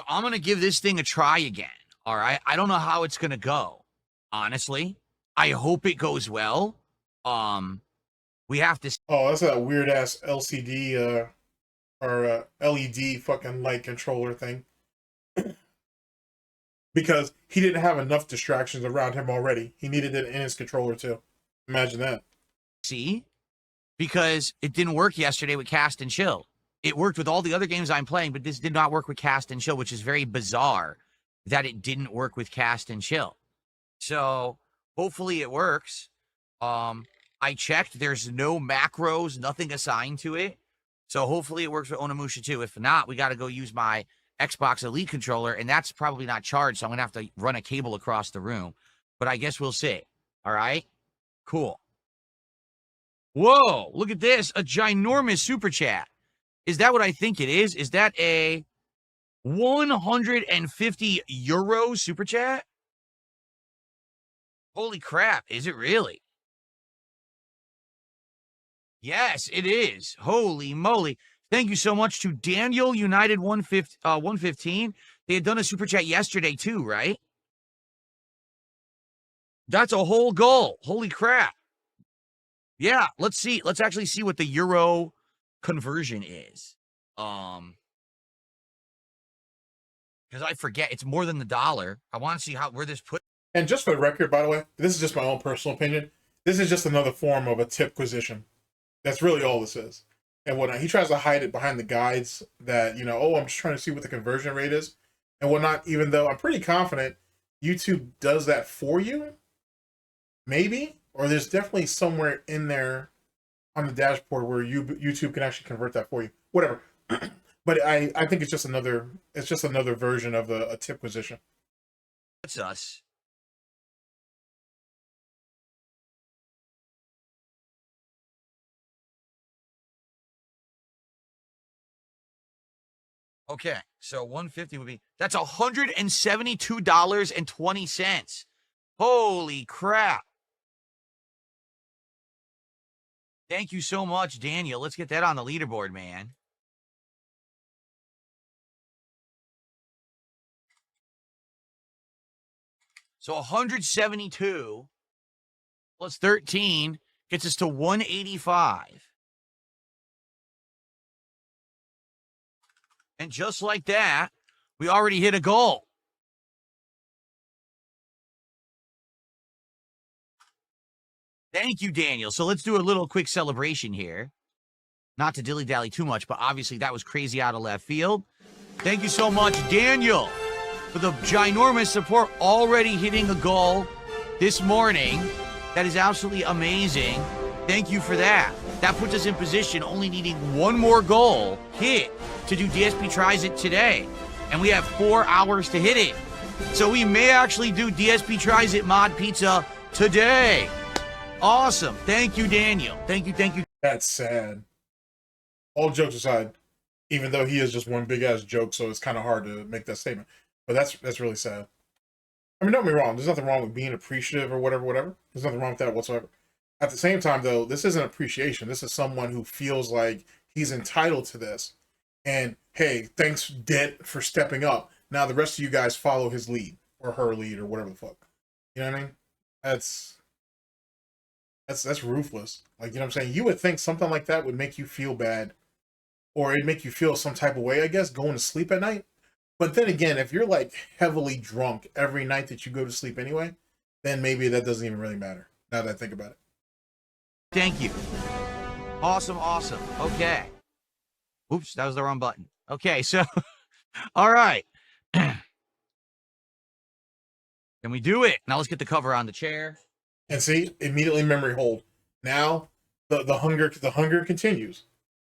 I'm gonna give this thing a try again. All right. I don't know how it's gonna go, honestly. I hope it goes well. We have to. Oh, that's that weird ass LCD or LED fucking light controller thing. Because he didn't have enough distractions around him already. He needed it in his controller too. Imagine that. See? Because it didn't work yesterday with Cast and Chill. It worked with all the other games I'm playing, but this did not work with Cast and Chill, which is very bizarre that it didn't work with Cast and Chill. So hopefully it works. I checked. There's no macros, nothing assigned to it. So hopefully it works with Onimusha too. If not, we got to go use my Xbox Elite controller, and that's probably not charged, so I'm going to have to run a cable across the room. But I guess we'll see. All right? Cool. Whoa, look at this. A ginormous super chat. Is that what I think it is? Is that a 150 euro super chat? Holy crap. Is it really? Yes, it is. Holy moly. Thank you so much to Daniel United 115. They had done a super chat yesterday too, right? That's a whole goal. Holy crap. Yeah, let's see. Let's actually see what the euro conversion is. Because I forget. It's more than the dollar. I want to see where this put. And just for the record, by the way, this is just my own personal opinion. This is just another form of a tipquisition. That's really all this is. And whatnot. He tries to hide it behind the guides that, I'm just trying to see what the conversion rate is and whatnot, even though I'm pretty confident YouTube does that for you. Maybe. Or there's definitely somewhere in there on the dashboard where YouTube can actually convert that for you. Whatever. But I think it's just another version of a tipquisition. That's us. Okay, so 150 would be, that's $172.20. Holy crap. Thank you so much, Daniel. Let's get that on the leaderboard, man. So 172 plus 13 gets us to 185. And just like that, we already hit a goal. Thank you, Daniel. So let's do a little quick celebration here. Not to dilly-dally too much, but obviously that was crazy out of left field. Thank you so much, Daniel, for the ginormous support, already hitting a goal this morning. That is absolutely amazing. Thank you for that. That puts us in position, only needing one more goal hit to do DSP Tries It today. And we have 4 hours to hit it. So we may actually do DSP Tries It Mod Pizza today. Awesome. Thank you, Daniel. Thank you, thank you. That's sad. All jokes aside, even though he is just one big ass joke, so it's kind of hard to make that statement. But that's really sad. I mean, don't get me wrong. There's nothing wrong with being appreciative or whatever. There's nothing wrong with that whatsoever. At the same time, though, this isn't appreciation. This is someone who feels like he's entitled to this. And hey, thanks, Det, for stepping up. Now the rest of you guys follow his lead or her lead or whatever the fuck. You know what I mean? That's ruthless. Like, you know what I'm saying? You would think something like that would make you feel bad, or it'd make you feel some type of way, I guess, going to sleep at night. But then again, if you're like heavily drunk every night that you go to sleep anyway, then maybe that doesn't even really matter, now that I think about it. Thank you. Awesome, awesome. Okay. Oops, that was the wrong button. Okay, so, all right. Can we do it? Now let's get the cover on the chair. And see, immediately memory hold. Now the hunger continues.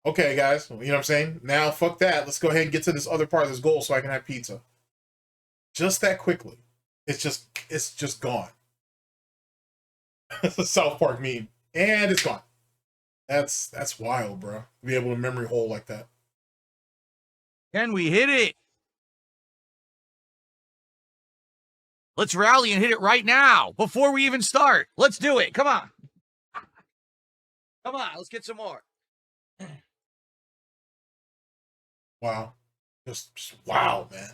Okay, guys, you know what I'm saying? Now, fuck that. Let's go ahead and get to this other part of this goal so I can have pizza. Just that quickly. It's just gone. It's a South Park meme. And it's gone. That's wild, bro. To be able to memory hold like that. Can we hit it? Let's rally and hit it right now before we even start. Let's do it. Come on. Come on, let's get some more. Wow. Just wow, man.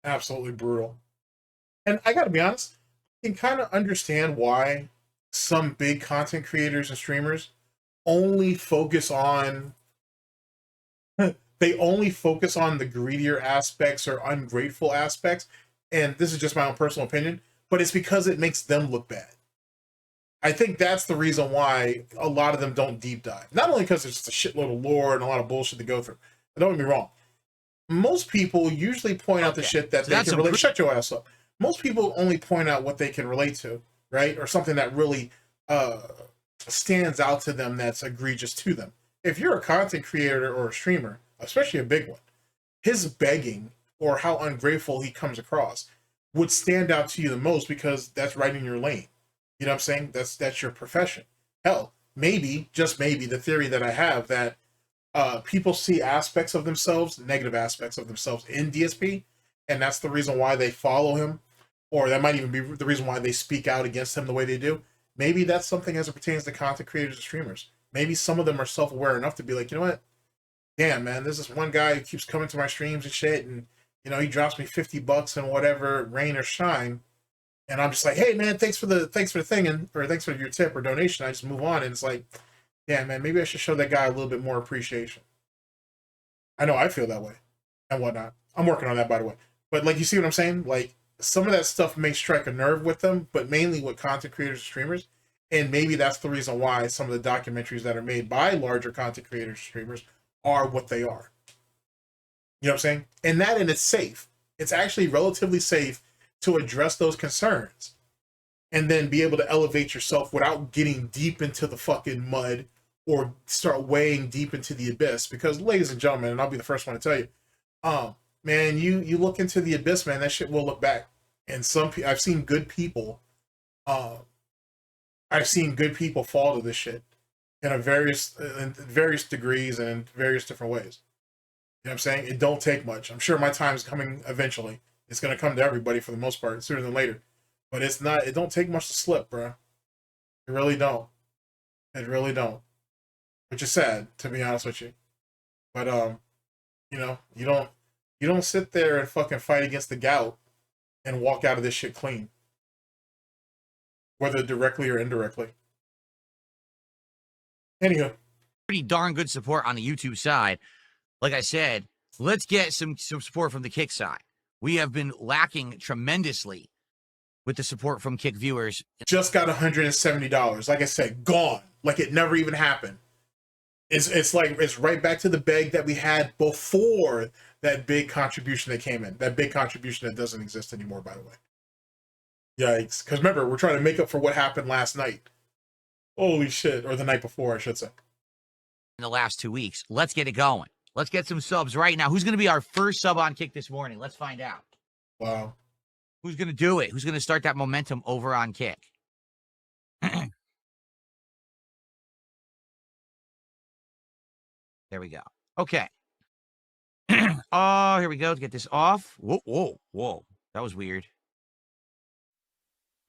Absolutely brutal. And I gotta be honest, I can kind of understand why some big content creators and streamers only focus on they only focus on the greedier aspects or ungrateful aspects. And this is just my own personal opinion, but it's because it makes them look bad. I think that's the reason why a lot of them don't deep dive. Not only because there's just a shitload of lore and a lot of bullshit to go through. But don't get me wrong. Most people usually point out the shit that they can relate. Shut your ass up. Most people only point out what they can relate to, right? Or something that really stands out to them that's egregious to them. If you're a content creator or a streamer, especially a big one, his begging or how ungrateful he comes across would stand out to you the most because that's right in your lane. You know what I'm saying? That's your profession. Hell, maybe, just maybe, the theory that I have that people see aspects of themselves, negative aspects of themselves in DSP, and that's the reason why they follow him, or that might even be the reason why they speak out against him the way they do. Maybe that's something as it pertains to content creators and streamers. Maybe some of them are self-aware enough to be like, you know what? Damn, man, there's this one guy who keeps coming to my streams and shit, and, you know, he drops me $50 and whatever, rain or shine. And I'm just like, hey, man, thanks for the thing, or thanks for your tip or donation. I just move on, and it's like, yeah, man, maybe I should show that guy a little bit more appreciation. I know I feel that way and whatnot. I'm working on that, by the way. But, like, you see what I'm saying? Like, some of that stuff may strike a nerve with them, but mainly with content creators and streamers. And maybe that's the reason why some of the documentaries that are made by larger content creators and streamers are what they are. You know what I'm saying? And it's safe. It's actually relatively safe to address those concerns and then be able to elevate yourself without getting deep into the fucking mud or start wading deep into the abyss. Because, ladies and gentlemen, and I'll be the first one to tell you, man, you look into the abyss, man, that shit will look back. And I've seen good people, fall to this shit in various degrees and in various different ways. You know what I'm saying? It don't take much. I'm sure my time's coming eventually. It's going to come to everybody for the most part, sooner than later. But it don't take much to slip, bro. It really don't. It really don't. Which is sad, to be honest with you. But, you know, you don't sit there and fucking fight against the gout and walk out of this shit clean. Whether directly or indirectly. Anywho. Pretty darn good support on the YouTube side. Like I said, let's get some support from the Kick side. We have been lacking tremendously with the support from Kick viewers. Just got $170. Like I said, gone. Like it never even happened. It's like, it's right back to the beg that we had before that big contribution that came in. That big contribution that doesn't exist anymore, by the way. Yikes. Because remember, we're trying to make up for what happened last night. Holy shit. Or the night before, I should say. In the last 2 weeks. Let's get it going. Let's get some subs right now. Who's going to be our first sub on Kick this morning? Let's find out. Wow. Who's going to do it? Who's going to start that momentum over on Kick? There we go. Okay. Oh, here we go. Let's get this off. Whoa, whoa, whoa. That was weird.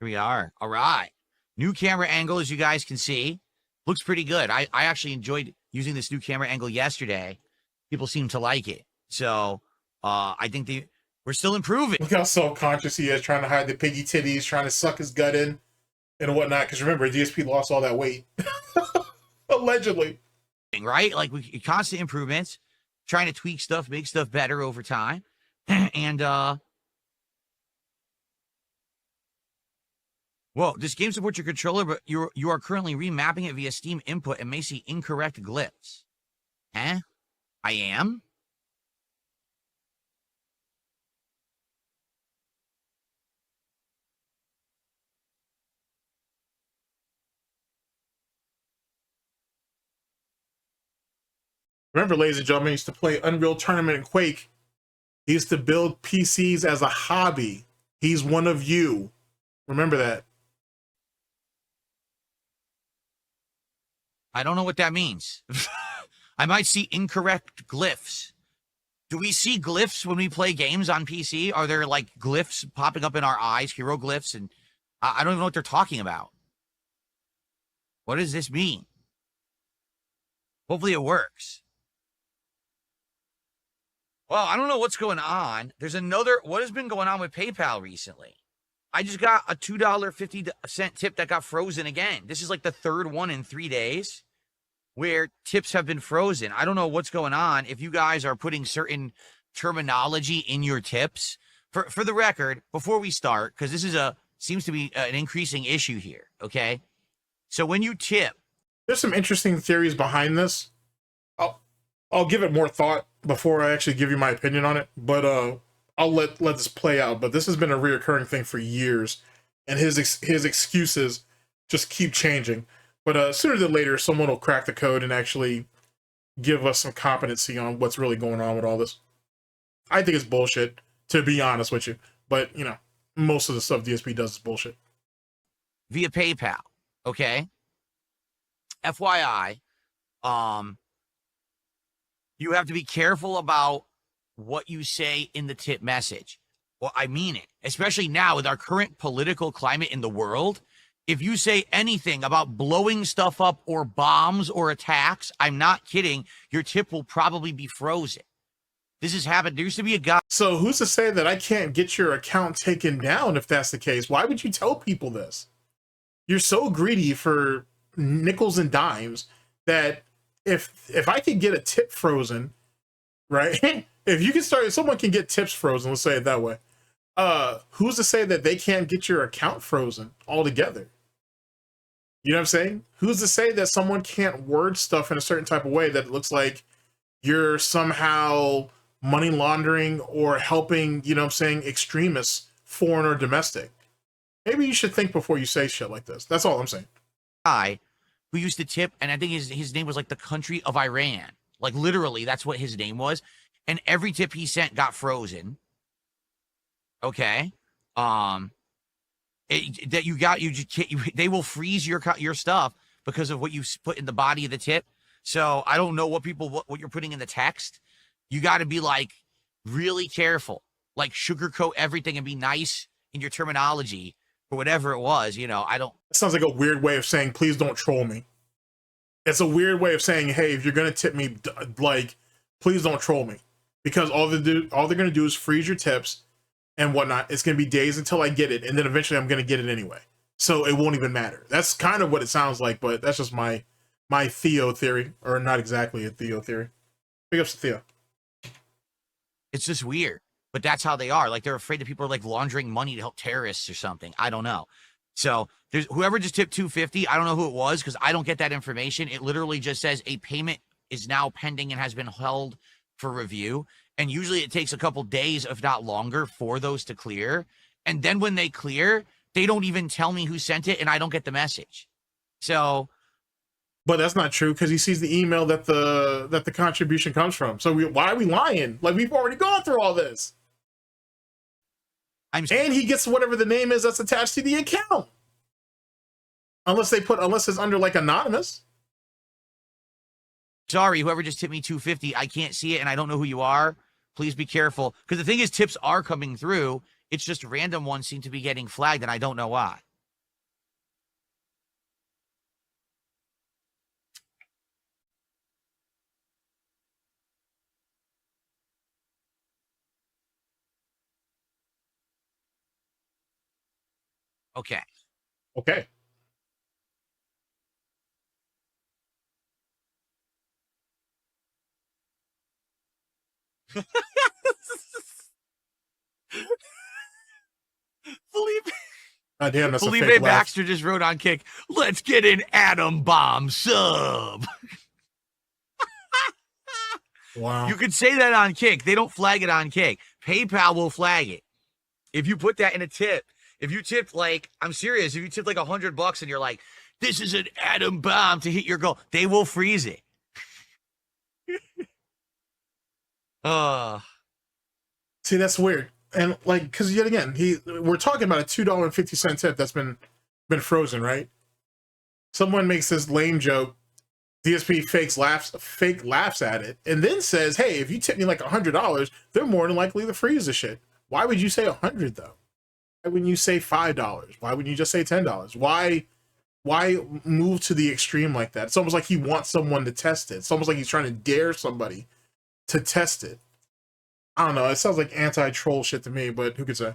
Here we are. All right. New camera angle, as you guys can see. Looks pretty good. I actually enjoyed using this new camera angle yesterday. People seem to like it. So I think we're still improving. Look how self-conscious he is, trying to hide the piggy titties, trying to suck his gut in and whatnot. Because remember, DSP lost all that weight. Allegedly. Right? Like, constant improvements, trying to tweak stuff, make stuff better over time. And, whoa, this game supports your controller, but you are currently remapping it via Steam input and may see incorrect glyphs. Huh? I am? Remember, ladies and gentlemen, he used to play Unreal Tournament and Quake. He used to build PCs as a hobby. He's one of you. Remember that. I don't know what that means. I might see incorrect glyphs. Do we see glyphs when we play games on PC? Are there, like, glyphs popping up in our eyes, hieroglyphs? And I don't even know what they're talking about. What does this mean? Hopefully it works. Well, I don't know what's going on. There's another... What has been going on with PayPal recently? I just got a $2.50 tip that got frozen again. This is like the third one in 3 days where tips have been frozen. I don't know what's going on. If you guys are putting certain terminology in your tips, for the record, before we start, because this is seems to be an increasing issue here, okay? So when you tip... There's some interesting theories behind this. I'll give it more thought before I actually give you my opinion on it, but I'll let this play out. But this has been a reoccurring thing for years, and his excuses just keep changing. But sooner than later, someone will crack the code and actually give us some competency on what's really going on with all this. I think it's bullshit, to be honest with you. But, you know, most of the stuff DSP does is bullshit. Via PayPal, okay? FYI, you have to be careful about what you say in the tip message. Well, I mean it, especially now with our current political climate in the world. If you say anything about blowing stuff up or bombs or attacks, I'm not kidding, your tip will probably be frozen. This has happened. There used to be a guy. So who's to say that I can't get your account taken down if that's the case? Why would you tell people this? You're so greedy for nickels and dimes that if I could get a tip frozen, right? If someone can get tips frozen, let's say it that way. Who's to say that they can't get your account frozen altogether? You know what I'm saying? Who's to say that someone can't word stuff in a certain type of way that looks like you're somehow money laundering or helping, you know what I'm saying, extremists, foreign or domestic? Maybe you should think before you say shit like this. That's all I'm saying. Guy who used to tip, and I think his name was like the country of Iran. Like literally, that's what his name was. And every tip he sent got frozen. Okay. They will freeze your stuff because of what you put in the body of the tip. So I don't know what you're putting in the text. You got to be like really careful, like sugarcoat everything and be nice in your terminology for whatever it was. You know, It sounds like a weird way of saying, please don't troll me. It's a weird way of saying, hey, if you're going to tip me, like, please don't troll me. Because all they're going to do is freeze your tips and whatnot. It's going to be days until I get it. And then eventually I'm going to get it anyway. So it won't even matter. That's kind of what it sounds like, but that's just my Theo theory, or not exactly a Theo theory. Big ups to Theo. It's just weird, but that's how they are. Like they're afraid that people are like laundering money to help terrorists or something. I don't know. So there's whoever just tipped $2.50. I don't know who it was because I don't get that information. It literally just says a payment is now pending and has been held for review. And usually it takes a couple days, if not longer, for those to clear. And then when they clear, they don't even tell me who sent it, and I don't get the message. So, but that's not true, because he sees the email that the contribution comes from. So why are we lying? Like, we've already gone through all this. And he gets whatever the name is that's attached to the account. Unless it's under like anonymous. Sorry, whoever just tipped me $2.50, I can't see it and I don't know who you are. Please be careful. Because the thing is, tips are coming through. It's just random ones seem to be getting flagged and I don't know why. Okay. Okay. Felipe Baxter just wrote on Kick, let's get an atom bomb sub. Wow. You could say that on Kick. They don't flag it on Kick. PayPal will flag it. If you put that in a tip, if you tipped like, I'm serious, if you tipped like $100 and you're like, this is an atom bomb to hit your goal, they will freeze it. See, that's weird. And like, because yet again, we're talking about a $2.50 tip that's been frozen, right? Someone makes this lame joke, DSP fake laughs at it, and then says, "Hey, if you tip me like $100, they're more than likely to freeze the shit." Why would you say $100 though? Why wouldn't you say $5? Why wouldn't you just say $10? Why move to the extreme like that? It's almost like he wants someone to test it. It's almost like he's trying to dare somebody to test it. I don't know. It sounds like anti-troll shit to me, but who could say?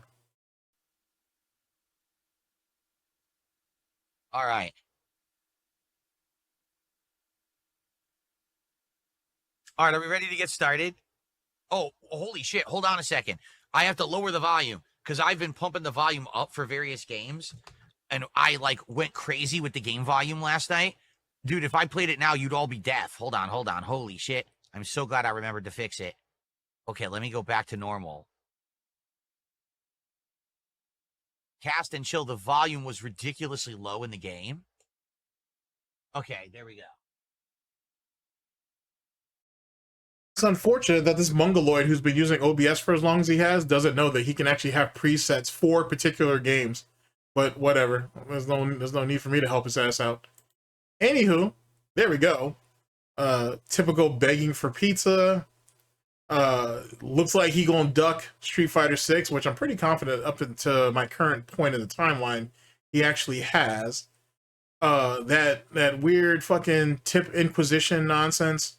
All right. All right, are we ready to get started? Oh, holy shit. Hold on a second. I have to lower the volume because I've been pumping the volume up for various games, and I, like, went crazy with the game volume last night. Dude, if I played it now, you'd all be deaf. Hold on. Holy shit. I'm so glad I remembered to fix it. Okay, let me go back to normal. Cast and chill, the volume was ridiculously low in the game. Okay, there we go. It's unfortunate that this mongoloid who's been using OBS for as long as he has doesn't know that he can actually have presets for particular games. But whatever. There's no need for me to help his ass out. Anywho, there we go. Typical begging for pizza. Looks like he gonna duck Street Fighter 6, which I'm pretty confident up to my current point in the timeline he actually has. That weird fucking tip inquisition nonsense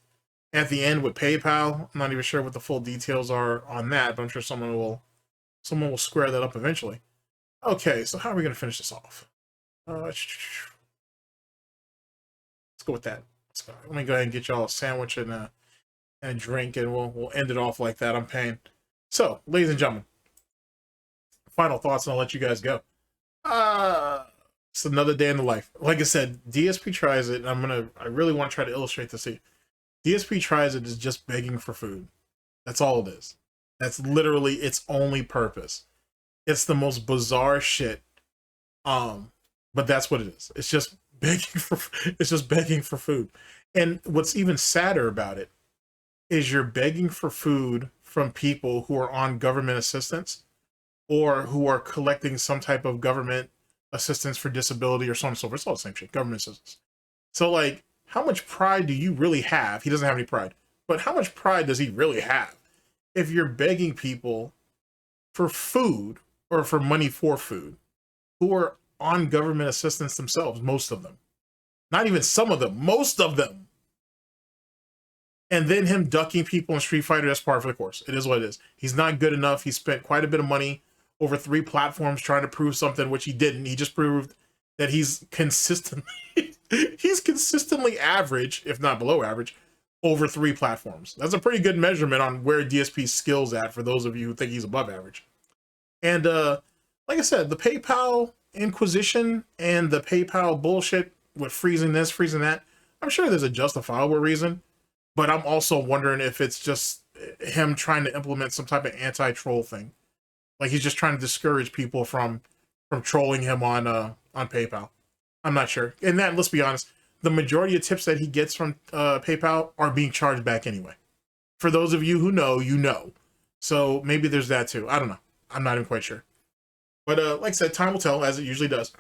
at the end with PayPal. I'm not even sure what the full details are on that, but I'm sure someone will square that up eventually. Okay, so how are we gonna finish this off? Let's go with that. Let me go ahead and get y'all a sandwich and a drink, and we'll end it off like that. I'm paying. So, ladies and gentlemen, final thoughts, and I'll let you guys go. It's another day in the life. Like I said, DSP tries it, and I really want to try to illustrate this to you. DSP tries it is just begging for food. That's all it is. That's literally its only purpose. It's the most bizarre shit. But that's what it is. It's just begging for food. And what's even sadder about it is you're begging for food from people who are on government assistance or who are collecting some type of government assistance for disability or so on and so forth. It's all the same shit, government assistance. So, like, how much pride do you really have? He doesn't have any pride. But how much pride does he really have if you're begging people for food or for money for food who are on government assistance themselves, most of them? Not even some of them, most of them. And then him ducking people in Street Fighter, that's par for the course. It is what it is. He's not good enough. He spent quite a bit of money over 3 platforms trying to prove something, which he didn't. He just proved that he's consistently average, if not below average, over 3 platforms. That's a pretty good measurement on where DSP's skills at for those of you who think he's above average. And like I said, the PayPal inquisition and the PayPal bullshit with freezing this, freezing that, I'm sure there's a justifiable reason. But I'm also wondering if it's just him trying to implement some type of anti-troll thing. Like he's just trying to discourage people from trolling him on PayPal. I'm not sure. And that, let's be honest, the majority of tips that he gets from PayPal are being charged back anyway. For those of you who know, you know. So maybe there's that too. I don't know. I'm not even quite sure. But like I said, time will tell, as it usually does.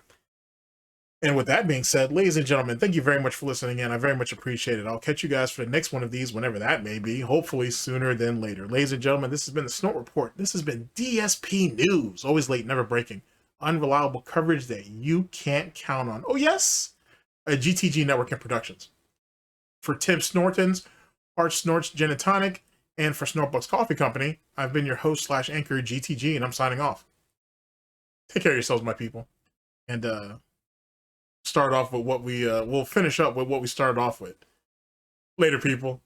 And with that being said, ladies and gentlemen, thank you very much for listening in. I very much appreciate it. I'll catch you guys for the next one of these, whenever that may be, hopefully sooner than later. Ladies and gentlemen, this has been the Snort Report. This has been DSP News. Always late, never breaking. Unreliable coverage that you can't count on. Oh, yes! A GTG Network and Productions. For Tim Snortons, Arch Snorts Gin and Tonic, and for SnortBucks Coffee Company, I've been your host / anchor GTG, and I'm signing off. Take care of yourselves, my people. And start off with what we'll finish up with what we started off with. Later, people.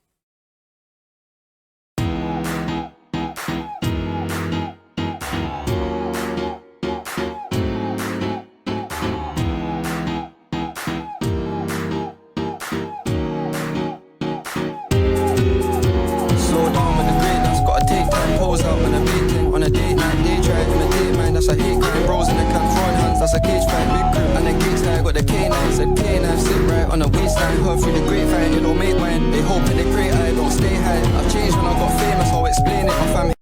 That's a hate crime, bros in the camp, throwing hands, that's a cage fight, big group, and the gates guy got the canine, said canine, sit right on the waistline, heard through the grapevine, they don't make wine, they hoping they pray